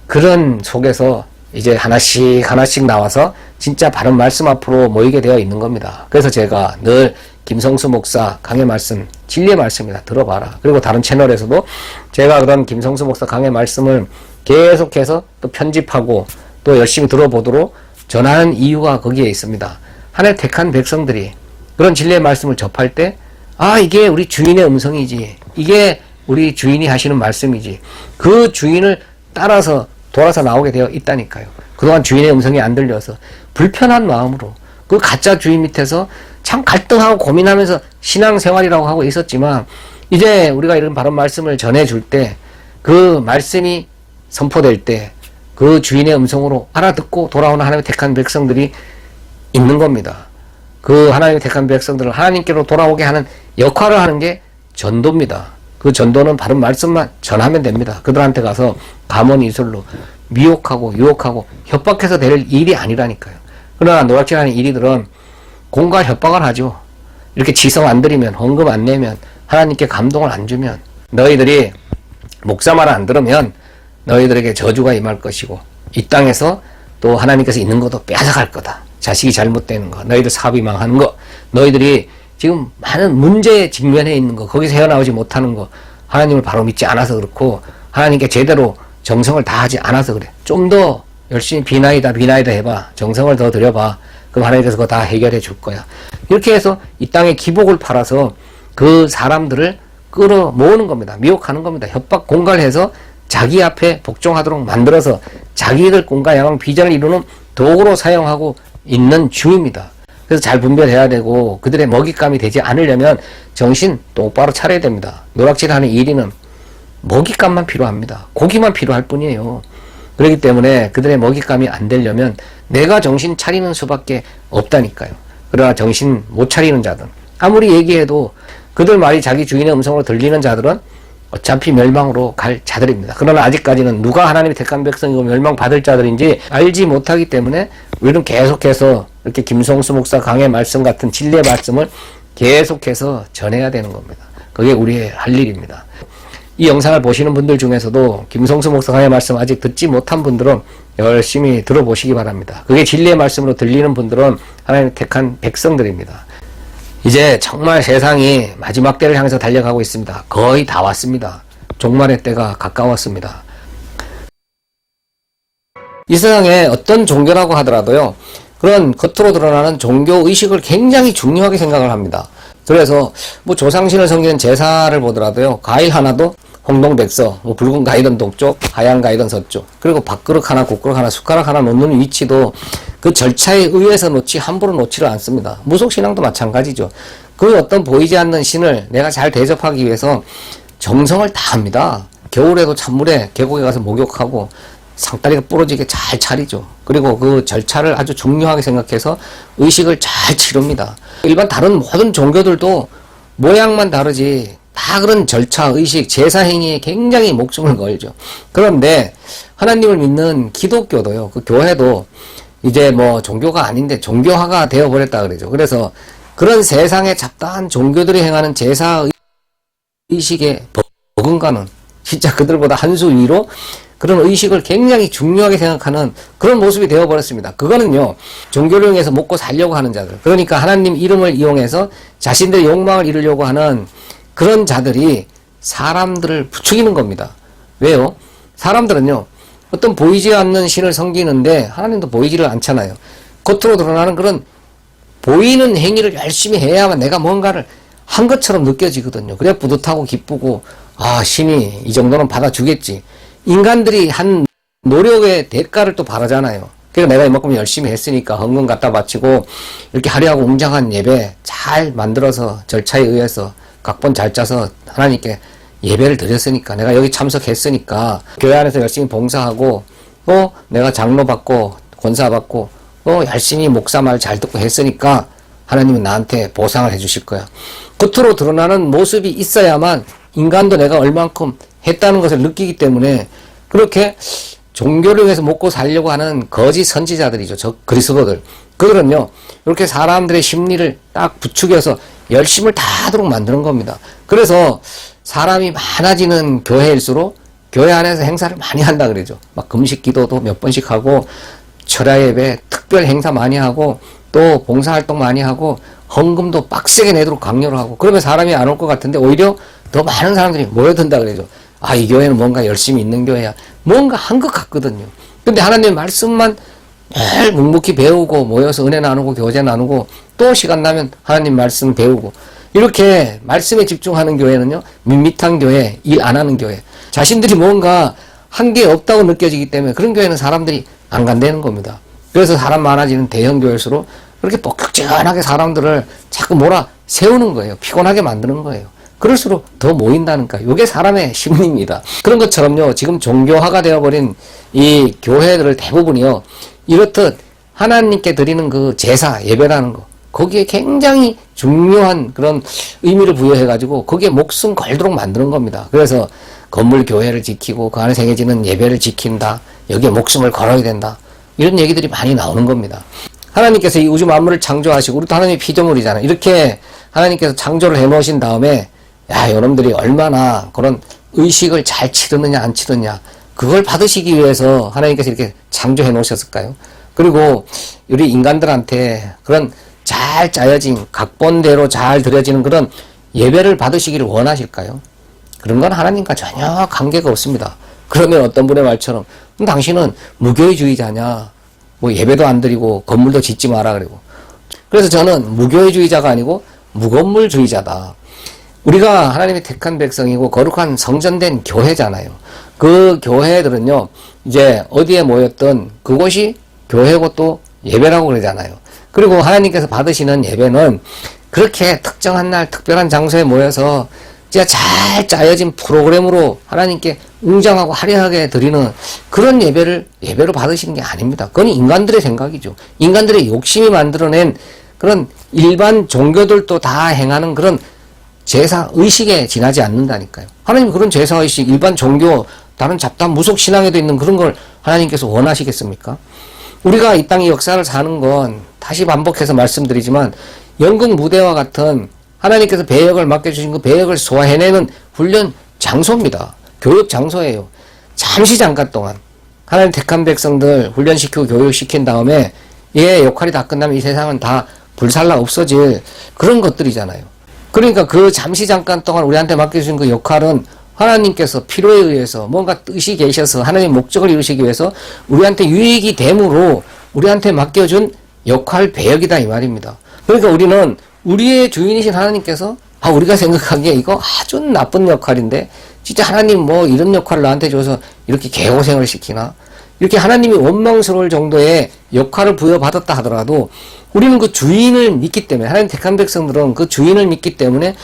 그런 속에서 이제 하나씩 하나씩 나와서 진짜 바른 말씀 앞으로 모이게 되어 있는 겁니다. 그래서 제가 늘 김성수 목사 강의 말씀, 진리의 말씀이다 들어봐라. 그리고 다른 채널에서도 제가 그런 김성수 목사 강의 말씀을 계속해서 또 편집하고 또 열심히 들어보도록 전하는 이유가 거기에 있습니다. 하나님 택한 백성들이 그런 진리의 말씀을 접할 때, 아, 이게 우리 주인의 음성이지, 이게 우리 주인이 하시는 말씀이지, 그 주인을 따라서 돌아서 나오게 되어 있다니까요. 그동안 주인의 음성이 안 들려서 불편한 마음으로 그 가짜 주인 밑에서 참 갈등하고 고민하면서 신앙생활이라고 하고 있었지만, 이제 우리가 이런 바른 말씀을 전해줄 때, 그 말씀이 선포될 때 그 주인의 음성으로 알아듣고 돌아오는 하나님의 택한 백성들이 있는 겁니다. 그 하나님의 택한 백성들을 하나님께로 돌아오게 하는 역할을 하는 게 전도입니다. 그 전도는 바른 말씀만 전하면 됩니다. 그들한테 가서 감언이술로 미혹하고 유혹하고 협박해서 될 일이 아니라니까요. 그러나 노략질하는 이리들은 공갈 협박을 하죠. 이렇게 지성 안 드리면, 헌금 안 내면, 하나님께 감동을 안 주면, 너희들이 목사 말 안 들으면 너희들에게 저주가 임할 것이고, 이 땅에서 또 하나님께서 있는 것도 빼앗아갈 거다. 자식이 잘못되는 거, 너희들 사업이 망하는 거, 너희들이 지금 많은 문제에 직면해 있는 거, 거기서 헤어나오지 못하는 거, 하나님을 바로 믿지 않아서 그렇고 하나님께 제대로 정성을 다하지 않아서 그래. 좀 더 열심히 비나이다 해봐. 정성을 더 들여봐. 그럼 하나님께서 그거 다 해결해 줄 거야. 이렇게 해서 이 땅에 기복을 팔아서 그 사람들을 끌어 모으는 겁니다. 미혹하는 겁니다. 협박 공갈해서 자기 앞에 복종하도록 만들어서 자기들 꿈과 야망 비전을 이루는 도구로 사용하고 있는 중입니다. 그래서 잘 분별해야 되고, 그들의 먹잇감이 되지 않으려면 정신 똑바로 차려야 됩니다. 노략질하는 이리는 먹잇감만 필요합니다. 고기만 필요할 뿐이에요. 그렇기 때문에 그들의 먹잇감이 안 되려면 내가 정신 차리는 수밖에 없다니까요. 그러나 정신 못 차리는 자들, 아무리 얘기해도 그들 말이 자기 주인의 음성으로 들리는 자들은 어차피 멸망으로 갈 자들입니다. 그러나 아직까지는 누가 하나님의 택한 백성이고 멸망받을 자들인지 알지 못하기 때문에 우리는 계속해서 이렇게 김성수 목사 강의 말씀 같은 진리의 말씀을 계속해서 전해야 되는 겁니다. 그게 우리의 할 일입니다. 이 영상을 보시는 분들 중에서도 김성수 목사 강의 말씀 아직 듣지 못한 분들은 열심히 들어보시기 바랍니다. 그게 진리의 말씀으로 들리는 분들은 하나님의 택한 백성들입니다. 이제 정말 세상이 마지막 때를 향해서 달려가고 있습니다. 거의 다 왔습니다. 종말의 때가 가까웠습니다. 이 세상에 어떤 종교라고 하더라도요, 그런 겉으로 드러나는 종교 의식을 굉장히 중요하게 생각을 합니다. 그래서 뭐 조상신을 섬기는 제사를 보더라도요, 과일 하나도 홍동백서, 뭐 붉은 가이든 동쪽, 하얀 가이든 서쪽, 그리고 밥그릇 하나, 국그릇 하나, 숟가락 하나 놓는 위치도 그 절차에 의해서 놓지 함부로 놓지를 않습니다. 무속신앙도 마찬가지죠. 그 어떤 보이지 않는 신을 내가 잘 대접하기 위해서 정성을 다합니다. 겨울에도 찬물에 계곡에 가서 목욕하고 상다리가 부러지게 잘 차리죠. 그리고 그 절차를 아주 중요하게 생각해서 의식을 잘 치릅니다. 일반 다른 모든 종교들도 모양만 다르지 다 그런 절차, 의식, 제사 행위에 굉장히 목숨을 걸죠. 그런데 하나님을 믿는 기독교도요, 그 교회도 이제 뭐 종교가 아닌데 종교화가 되어버렸다 그러죠. 그래서 그런 세상에 잡다한 종교들이 행하는 제사 의식에 버금가는, 진짜 그들보다 한 수 위로 그런 의식을 굉장히 중요하게 생각하는 그런 모습이 되어버렸습니다. 그거는요, 종교를 이용해서 먹고 살려고 하는 자들, 그러니까 하나님 이름을 이용해서 자신들의 욕망을 이루려고 하는 그런 자들이 사람들을 부추기는 겁니다. 왜요? 사람들은요, 어떤 보이지 않는 신을 섬기는데 하나님도 보이지를 않잖아요. 겉으로 드러나는 그런 보이는 행위를 열심히 해야만 내가 뭔가를 한 것처럼 느껴지거든요. 그래 뿌듯하고 기쁘고, 아, 신이 이 정도는 받아주겠지. 인간들이 한 노력의 대가를 또 바라잖아요. 그러니까 내가 이만큼 열심히 했으니까 헌금 갖다 바치고 이렇게 화려하고 웅장한 예배 잘 만들어서 절차에 의해서 각본 잘 짜서 하나님께 예배를 드렸으니까, 내가 여기 참석했으니까, 교회 안에서 열심히 봉사하고 또 내가 장로 받고 권사 받고 또 열심히 목사 말 잘 듣고 했으니까 하나님은 나한테 보상을 해주실 거야. 겉으로 드러나는 모습이 있어야만 인간도 내가 얼만큼 했다는 것을 느끼기 때문에 그렇게 종교를 위해서 먹고 살려고 하는 거짓 선지자들이죠. 저 그리스도들. 그들은요, 이렇게 사람들의 심리를 딱 부추겨서 열심을 다하도록 만드는 겁니다. 그래서 사람이 많아지는 교회일수록 교회 안에서 행사를 많이 한다 그러죠. 막 금식 기도도 몇 번씩 하고, 철야 예배 특별 행사 많이 하고, 또 봉사활동 많이 하고, 헌금도 빡세게 내도록 강요를 하고, 그러면 사람이 안 올 것 같은데 오히려 더 많은 사람들이 모여든다 그러죠. 아, 이 교회는 뭔가 열심히 있는 교회야. 뭔가 한 것 같거든요. 근데 하나님의 말씀만 매일 묵묵히 배우고 모여서 은혜 나누고 교제 나누고 또 시간 나면 하나님 말씀 배우고, 이렇게 말씀에 집중하는 교회는요, 밋밋한 교회, 일 안 하는 교회, 자신들이 뭔가 한 게 없다고 느껴지기 때문에 그런 교회는 사람들이 안 간다는 겁니다. 그래서 사람 많아지는 대형 교회일수록 그렇게 뻑뻑지근하게 사람들을 자꾸 몰아 세우는 거예요. 피곤하게 만드는 거예요. 그럴수록 더 모인다니까. 이게 사람의 심리입니다. 그런 것처럼요, 지금 종교화가 되어버린 이 교회들을 대부분이요, 이렇듯 하나님께 드리는 그 제사, 예배라는 거, 거기에 굉장히 중요한 그런 의미를 부여해가지고 거기에 목숨 걸도록 만드는 겁니다. 그래서 건물 교회를 지키고 그 안에 생겨지는 예배를 지킨다, 여기에 목숨을 걸어야 된다, 이런 얘기들이 많이 나오는 겁니다. 하나님께서 이 우주 만물을 창조하시고, 우리도 하나님의 피조물이잖아요. 이렇게 하나님께서 창조를 해놓으신 다음에, 야, 여러분들이 얼마나 그런 의식을 잘 치르느냐 안 치르느냐, 그걸 받으시기 위해서 하나님께서 이렇게 창조해 놓으셨을까요? 그리고 우리 인간들한테 그런 잘 짜여진 각본대로 잘 드려지는 그런 예배를 받으시기를 원하실까요? 그런 건 하나님과 전혀 관계가 없습니다. 그러면 어떤 분의 말처럼, 당신은 무교회주의자냐, 뭐 예배도 안 드리고 건물도 짓지 마라 그러고. 그래서 저는 무교회주의자가 아니고 무건물주의자다. 우리가 하나님의 택한 백성이고 거룩한 성전된 교회잖아요. 그 교회들은요, 이제 어디에 모였던 그곳이 교회고 또 예배라고 그러잖아요. 그리고 하나님께서 받으시는 예배는 그렇게 특정한 날 특별한 장소에 모여서 진짜 잘 짜여진 프로그램으로 하나님께 웅장하고 화려하게 드리는 그런 예배로 받으시는 게 아닙니다. 그건 인간들의 생각이죠. 인간들의 욕심이 만들어낸 그런 일반 종교들도 다 행하는 그런 제사 의식에 지나지 않는다니까요. 하나님 그런 제사 의식, 일반 종교, 다른 잡다한 무속 신앙에도 있는 그런 걸 하나님께서 원하시겠습니까? 우리가 이 땅의 역사를 사는 건 다시 반복해서 말씀드리지만 연극 무대와 같은 하나님께서 배역을 맡겨주신 그 배역을 소화해내는 훈련 장소입니다. 교육 장소예요. 잠시 잠깐 동안 하나님 택한 백성들 훈련시키고 교육시킨 다음에 얘 역할이 다 끝나면 이 세상은 다 불살라 없어질 그런 것들이잖아요. 그러니까 그 잠시 잠깐 동안 우리한테 맡겨주신 그 역할은 하나님께서 필요에 의해서 뭔가 뜻이 계셔서 하나님의 목적을 이루시기 위해서 우리한테 유익이 되므로 우리한테 맡겨준 역할 배역이다 이 말입니다. 그러니까 우리는 우리의 주인이신 하나님께서 우리가 생각하기에 이거 아주 나쁜 역할인데 진짜 하나님 뭐 이런 역할을 나한테 줘서 이렇게 개고생을 시키나? 이렇게 하나님이 원망스러울 정도의 역할을 부여받았다 하더라도 우리는 그 주인을 믿기 때문에, 하나님 택한 백성들은 그 주인을 믿기 때문에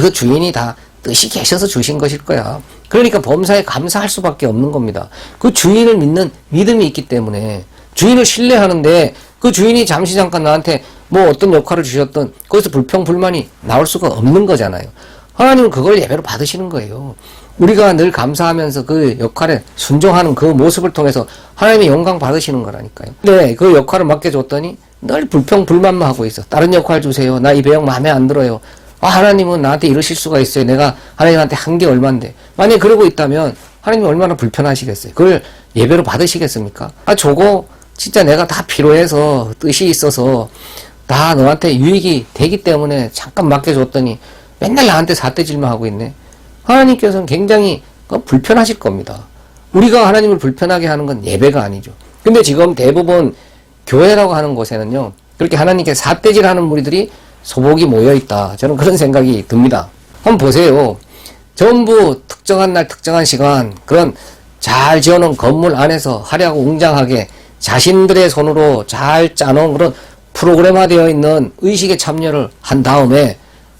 그 주인이 다 뜻이 계셔서 주신 것일 거야. 그러니까 범사에 감사할 수밖에 없는 겁니다. 그 주인을 믿는 믿음이 있기 때문에 주인을 신뢰하는데 그 주인이 잠시 잠깐 나한테 뭐 어떤 역할을 주셨던 거기서 불평불만이 나올 수가 없는 거잖아요. 하나님은 그걸 예배로 받으시는 거예요. 우리가 늘 감사하면서 그 역할에 순종하는 그 모습을 통해서 하나님의 영광 받으시는 거라니까요. 근데 그 역할을 맡겨줬더니 늘 불평불만만 하고 있어. 다른 역할 주세요. 나 이 배역 마음에 안 들어요. 하나님은 나한테 이러실 수가 있어요. 내가 하나님한테 한 게 얼만데. 만약에 그러고 있다면 하나님이 얼마나 불편하시겠어요. 그걸 예배로 받으시겠습니까? 저거 진짜 내가 다 필요해서 뜻이 있어서 다 너한테 유익이 되기 때문에 잠깐 맡겨줬더니 맨날 나한테 삿대질만 하고 있네. 하나님께서는 굉장히 불편하실 겁니다. 우리가 하나님을 불편하게 하는 건 예배가 아니죠. 근데 지금 대부분 교회라고 하는 곳에는요, 그렇게 하나님께 삿대질하는 무리들이 소복이 모여있다. 저는 그런 생각이 듭니다. 한번 보세요. 전부 특정한 날 특정한 시간 그런 잘 지어놓은 건물 안에서 화려하고 웅장하게 자신들의 손으로 잘 짜놓은 그런 프로그램화되어 있는 의식에 참여를 한 다음에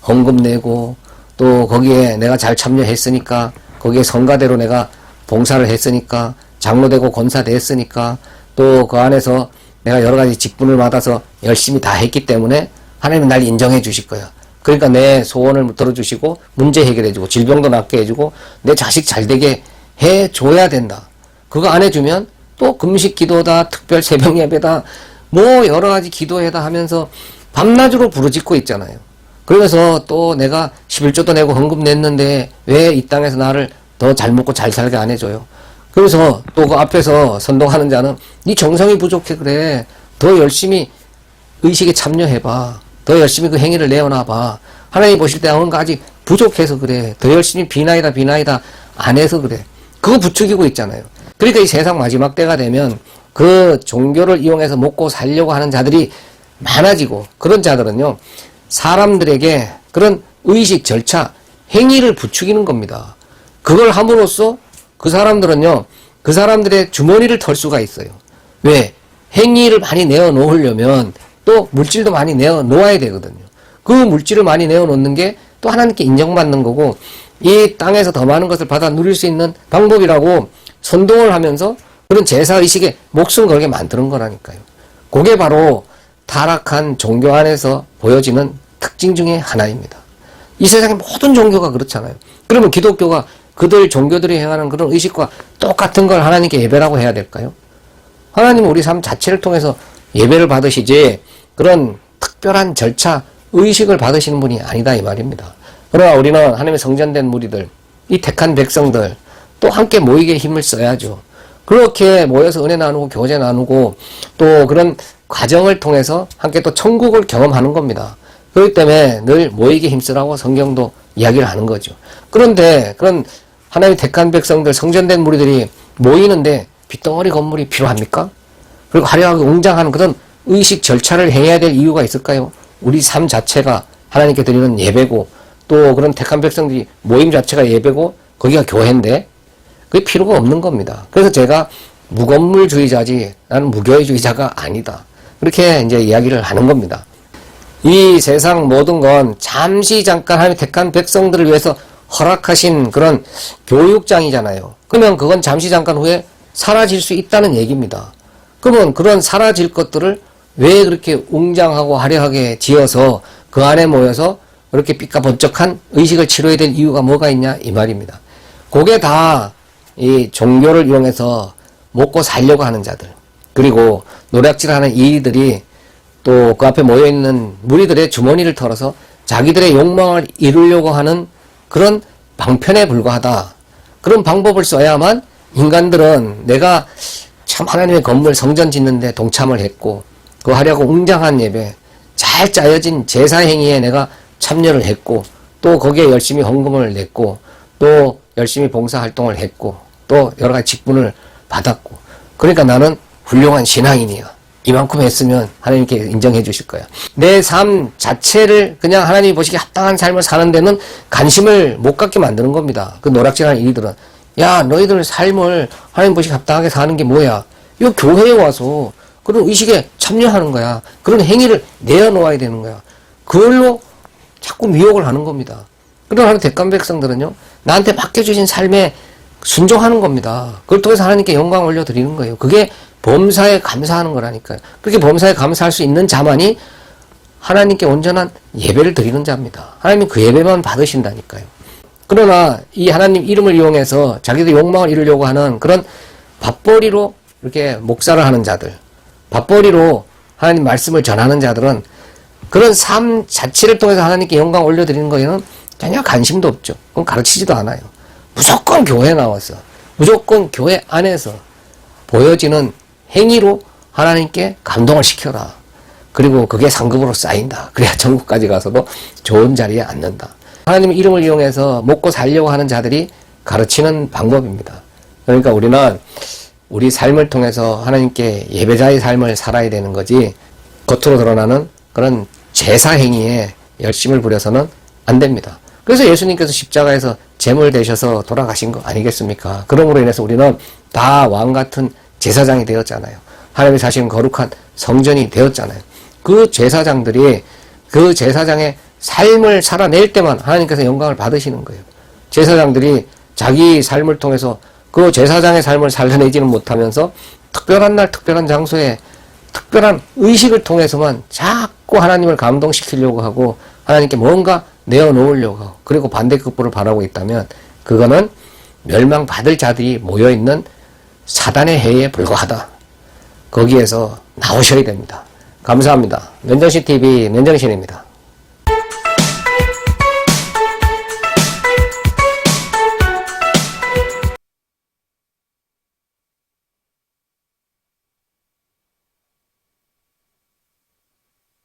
헌금 내고 또 거기에 내가 잘 참여했으니까 거기에 성가대로 내가 봉사를 했으니까 장로되고 권사됐으니까 또 그 안에서 내가 여러 가지 직분을 받아서 열심히 다 했기 때문에 하나님은 날 인정해 주실 거야. 그러니까 내 소원을 들어주시고 문제 해결해 주고 질병도 낫게 해주고 내 자식 잘 되게 해줘야 된다. 그거 안 해주면 또 금식 기도다, 특별 새벽 예배다, 뭐 여러 가지 기도해다 하면서 밤낮으로 부르짖고 있잖아요. 그러면서 또 내가 11조도 내고 헌금 냈는데 왜 이 땅에서 나를 더 잘 먹고 잘 살게 안 해줘요? 그래서 또 그 앞에서 선동하는 자는 네 정성이 부족해 그래. 더 열심히 의식에 참여해봐. 더 열심히 그 행위를 내어놔봐. 하나님 보실 때 뭔가 아직 부족해서 그래. 더 열심히 비나이다 안 해서 그래. 그거 부추기고 있잖아요. 그러니까 이 세상 마지막 때가 되면 그 종교를 이용해서 먹고 살려고 하는 자들이 많아지고, 그런 자들은요 사람들에게 그런 의식, 절차, 행위를 부추기는 겁니다. 그걸 함으로써 그 사람들은요 그 사람들의 주머니를 털 수가 있어요. 왜? 행위를 많이 내어 놓으려면 또 물질도 많이 내어 놓아야 되거든요. 그 물질을 많이 내어 놓는 게 또 하나님께 인정받는 거고 이 땅에서 더 많은 것을 받아 누릴 수 있는 방법이라고 선동을 하면서 그런 제사의식에 목숨 걸게 만드는 거라니까요. 그게 바로 타락한 종교 안에서 보여지는 특징 중에 하나입니다. 이 세상의 모든 종교가 그렇잖아요. 그러면 기독교가 그들 종교들이 행하는 그런 의식과 똑같은 걸 하나님께 예배라고 해야 될까요? 하나님은 우리 삶 자체를 통해서 예배를 받으시지 그런 특별한 절차, 의식을 받으시는 분이 아니다 이 말입니다. 그러나 우리는 하나님의 성전된 무리들, 이 택한 백성들 또 함께 모이게 힘을 써야죠. 그렇게 모여서 은혜 나누고 교제 나누고 또 그런 과정을 통해서 함께 또 천국을 경험하는 겁니다. 그렇기 때문에 늘 모이게 힘쓰라고 성경도 이야기를 하는 거죠. 그런데 그런 하나님의 택한 백성들, 성전된 무리들이 모이는데 빗덩어리 건물이 필요합니까? 그리고 화려하게 웅장한 그런 의식 절차를 해야 될 이유가 있을까요? 우리 삶 자체가 하나님께 드리는 예배고 또 그런 택한 백성들이 모임 자체가 예배고 거기가 교회인데 그게 필요가 없는 겁니다. 그래서 제가 무건물주의자지 나는 무교회주의자가 아니다. 그렇게 이제 이야기를 하는 겁니다. 이 세상 모든 건 잠시 잠깐 하나님 택한 백성들을 위해서 허락하신 그런 교육장이잖아요. 그러면 그건 잠시 잠깐 후에 사라질 수 있다는 얘기입니다. 그러면 그런 사라질 것들을 왜 그렇게 웅장하고 화려하게 지어서 그 안에 모여서 그렇게 삐까번쩍한 의식을 치러야 될 이유가 뭐가 있냐 이 말입니다. 그게 다 이 종교를 이용해서 먹고 살려고 하는 자들, 그리고 노략질하는 이들이 또 그 앞에 모여있는 무리들의 주머니를 털어서 자기들의 욕망을 이루려고 하는 그런 방편에 불과하다. 그런 방법을 써야만 인간들은 내가 참 하나님의 건물 성전 짓는데 동참을 했고 그 화려하고 웅장한 예배, 잘 짜여진 제사 행위에 내가 참여를 했고 또 거기에 열심히 헌금을 냈고 또 열심히 봉사활동을 했고 또 여러 가지 직분을 받았고 그러니까 나는 훌륭한 신앙인이야. 이만큼 했으면 하나님께 인정해 주실 거야. 내 삶 자체를 그냥 하나님이 보시기에 합당한 삶을 사는 데는 관심을 못 갖게 만드는 겁니다. 그 노락질하는 일들은. 야, 너희들 삶을 하나님 보시기에 합당하게 사는 게 뭐야? 이 교회에 와서 그런 의식에 참여하는 거야. 그런 행위를 내어놓아야 되는 거야. 그걸로 자꾸 미혹을 하는 겁니다. 그러나 대감 백성들은요, 나한테 맡겨주신 삶에 순종하는 겁니다. 그걸 통해서 하나님께 영광 올려드리는 거예요. 그게 범사에 감사하는 거라니까요. 그렇게 범사에 감사할 수 있는 자만이 하나님께 온전한 예배를 드리는 자입니다. 하나님은 그 예배만 받으신다니까요. 그러나 이 하나님 이름을 이용해서 자기들 욕망을 이루려고 하는 그런 밥벌이로 이렇게 목사를 하는 자들, 밥벌이로 하나님 말씀을 전하는 자들은 그런 삶 자체를 통해서 하나님께 영광 올려드리는 거에는 전혀 관심도 없죠. 그건 가르치지도 않아요. 무조건 교회에 나와서, 무조건 교회 안에서 보여지는 행위로 하나님께 감동을 시켜라. 그리고 그게 상급으로 쌓인다. 그래야 천국까지 가서도 좋은 자리에 앉는다. 하나님 이름을 이용해서 먹고 살려고 하는 자들이 가르치는 방법입니다. 그러니까 우리는 우리 삶을 통해서 하나님께 예배자의 삶을 살아야 되는 거지, 겉으로 드러나는 그런 제사 행위에 열심을 부려서는 안 됩니다. 그래서 예수님께서 십자가에서 제물 되셔서 돌아가신 거 아니겠습니까? 그러므로 인해서 우리는 다 왕 같은 제사장이 되었잖아요. 하나님이 사시는 거룩한 성전이 되었잖아요. 그 제사장들이 그 제사장의 삶을 살아낼 때만 하나님께서 영광을 받으시는 거예요. 제사장들이 자기 삶을 통해서 그 제사장의 삶을 살려내지는 못하면서 특별한 날 특별한 장소에 특별한 의식을 통해서만 자꾸 하나님을 감동시키려고 하고 하나님께 뭔가 내어놓으려고 하고, 그리고 반대급부를 바라고 있다면 그거는 멸망받을 자들이 모여있는 사단의 해에 불과하다. 거기에서 나오셔야 됩니다. 감사합니다. 맨정신TV 맨정신입니다.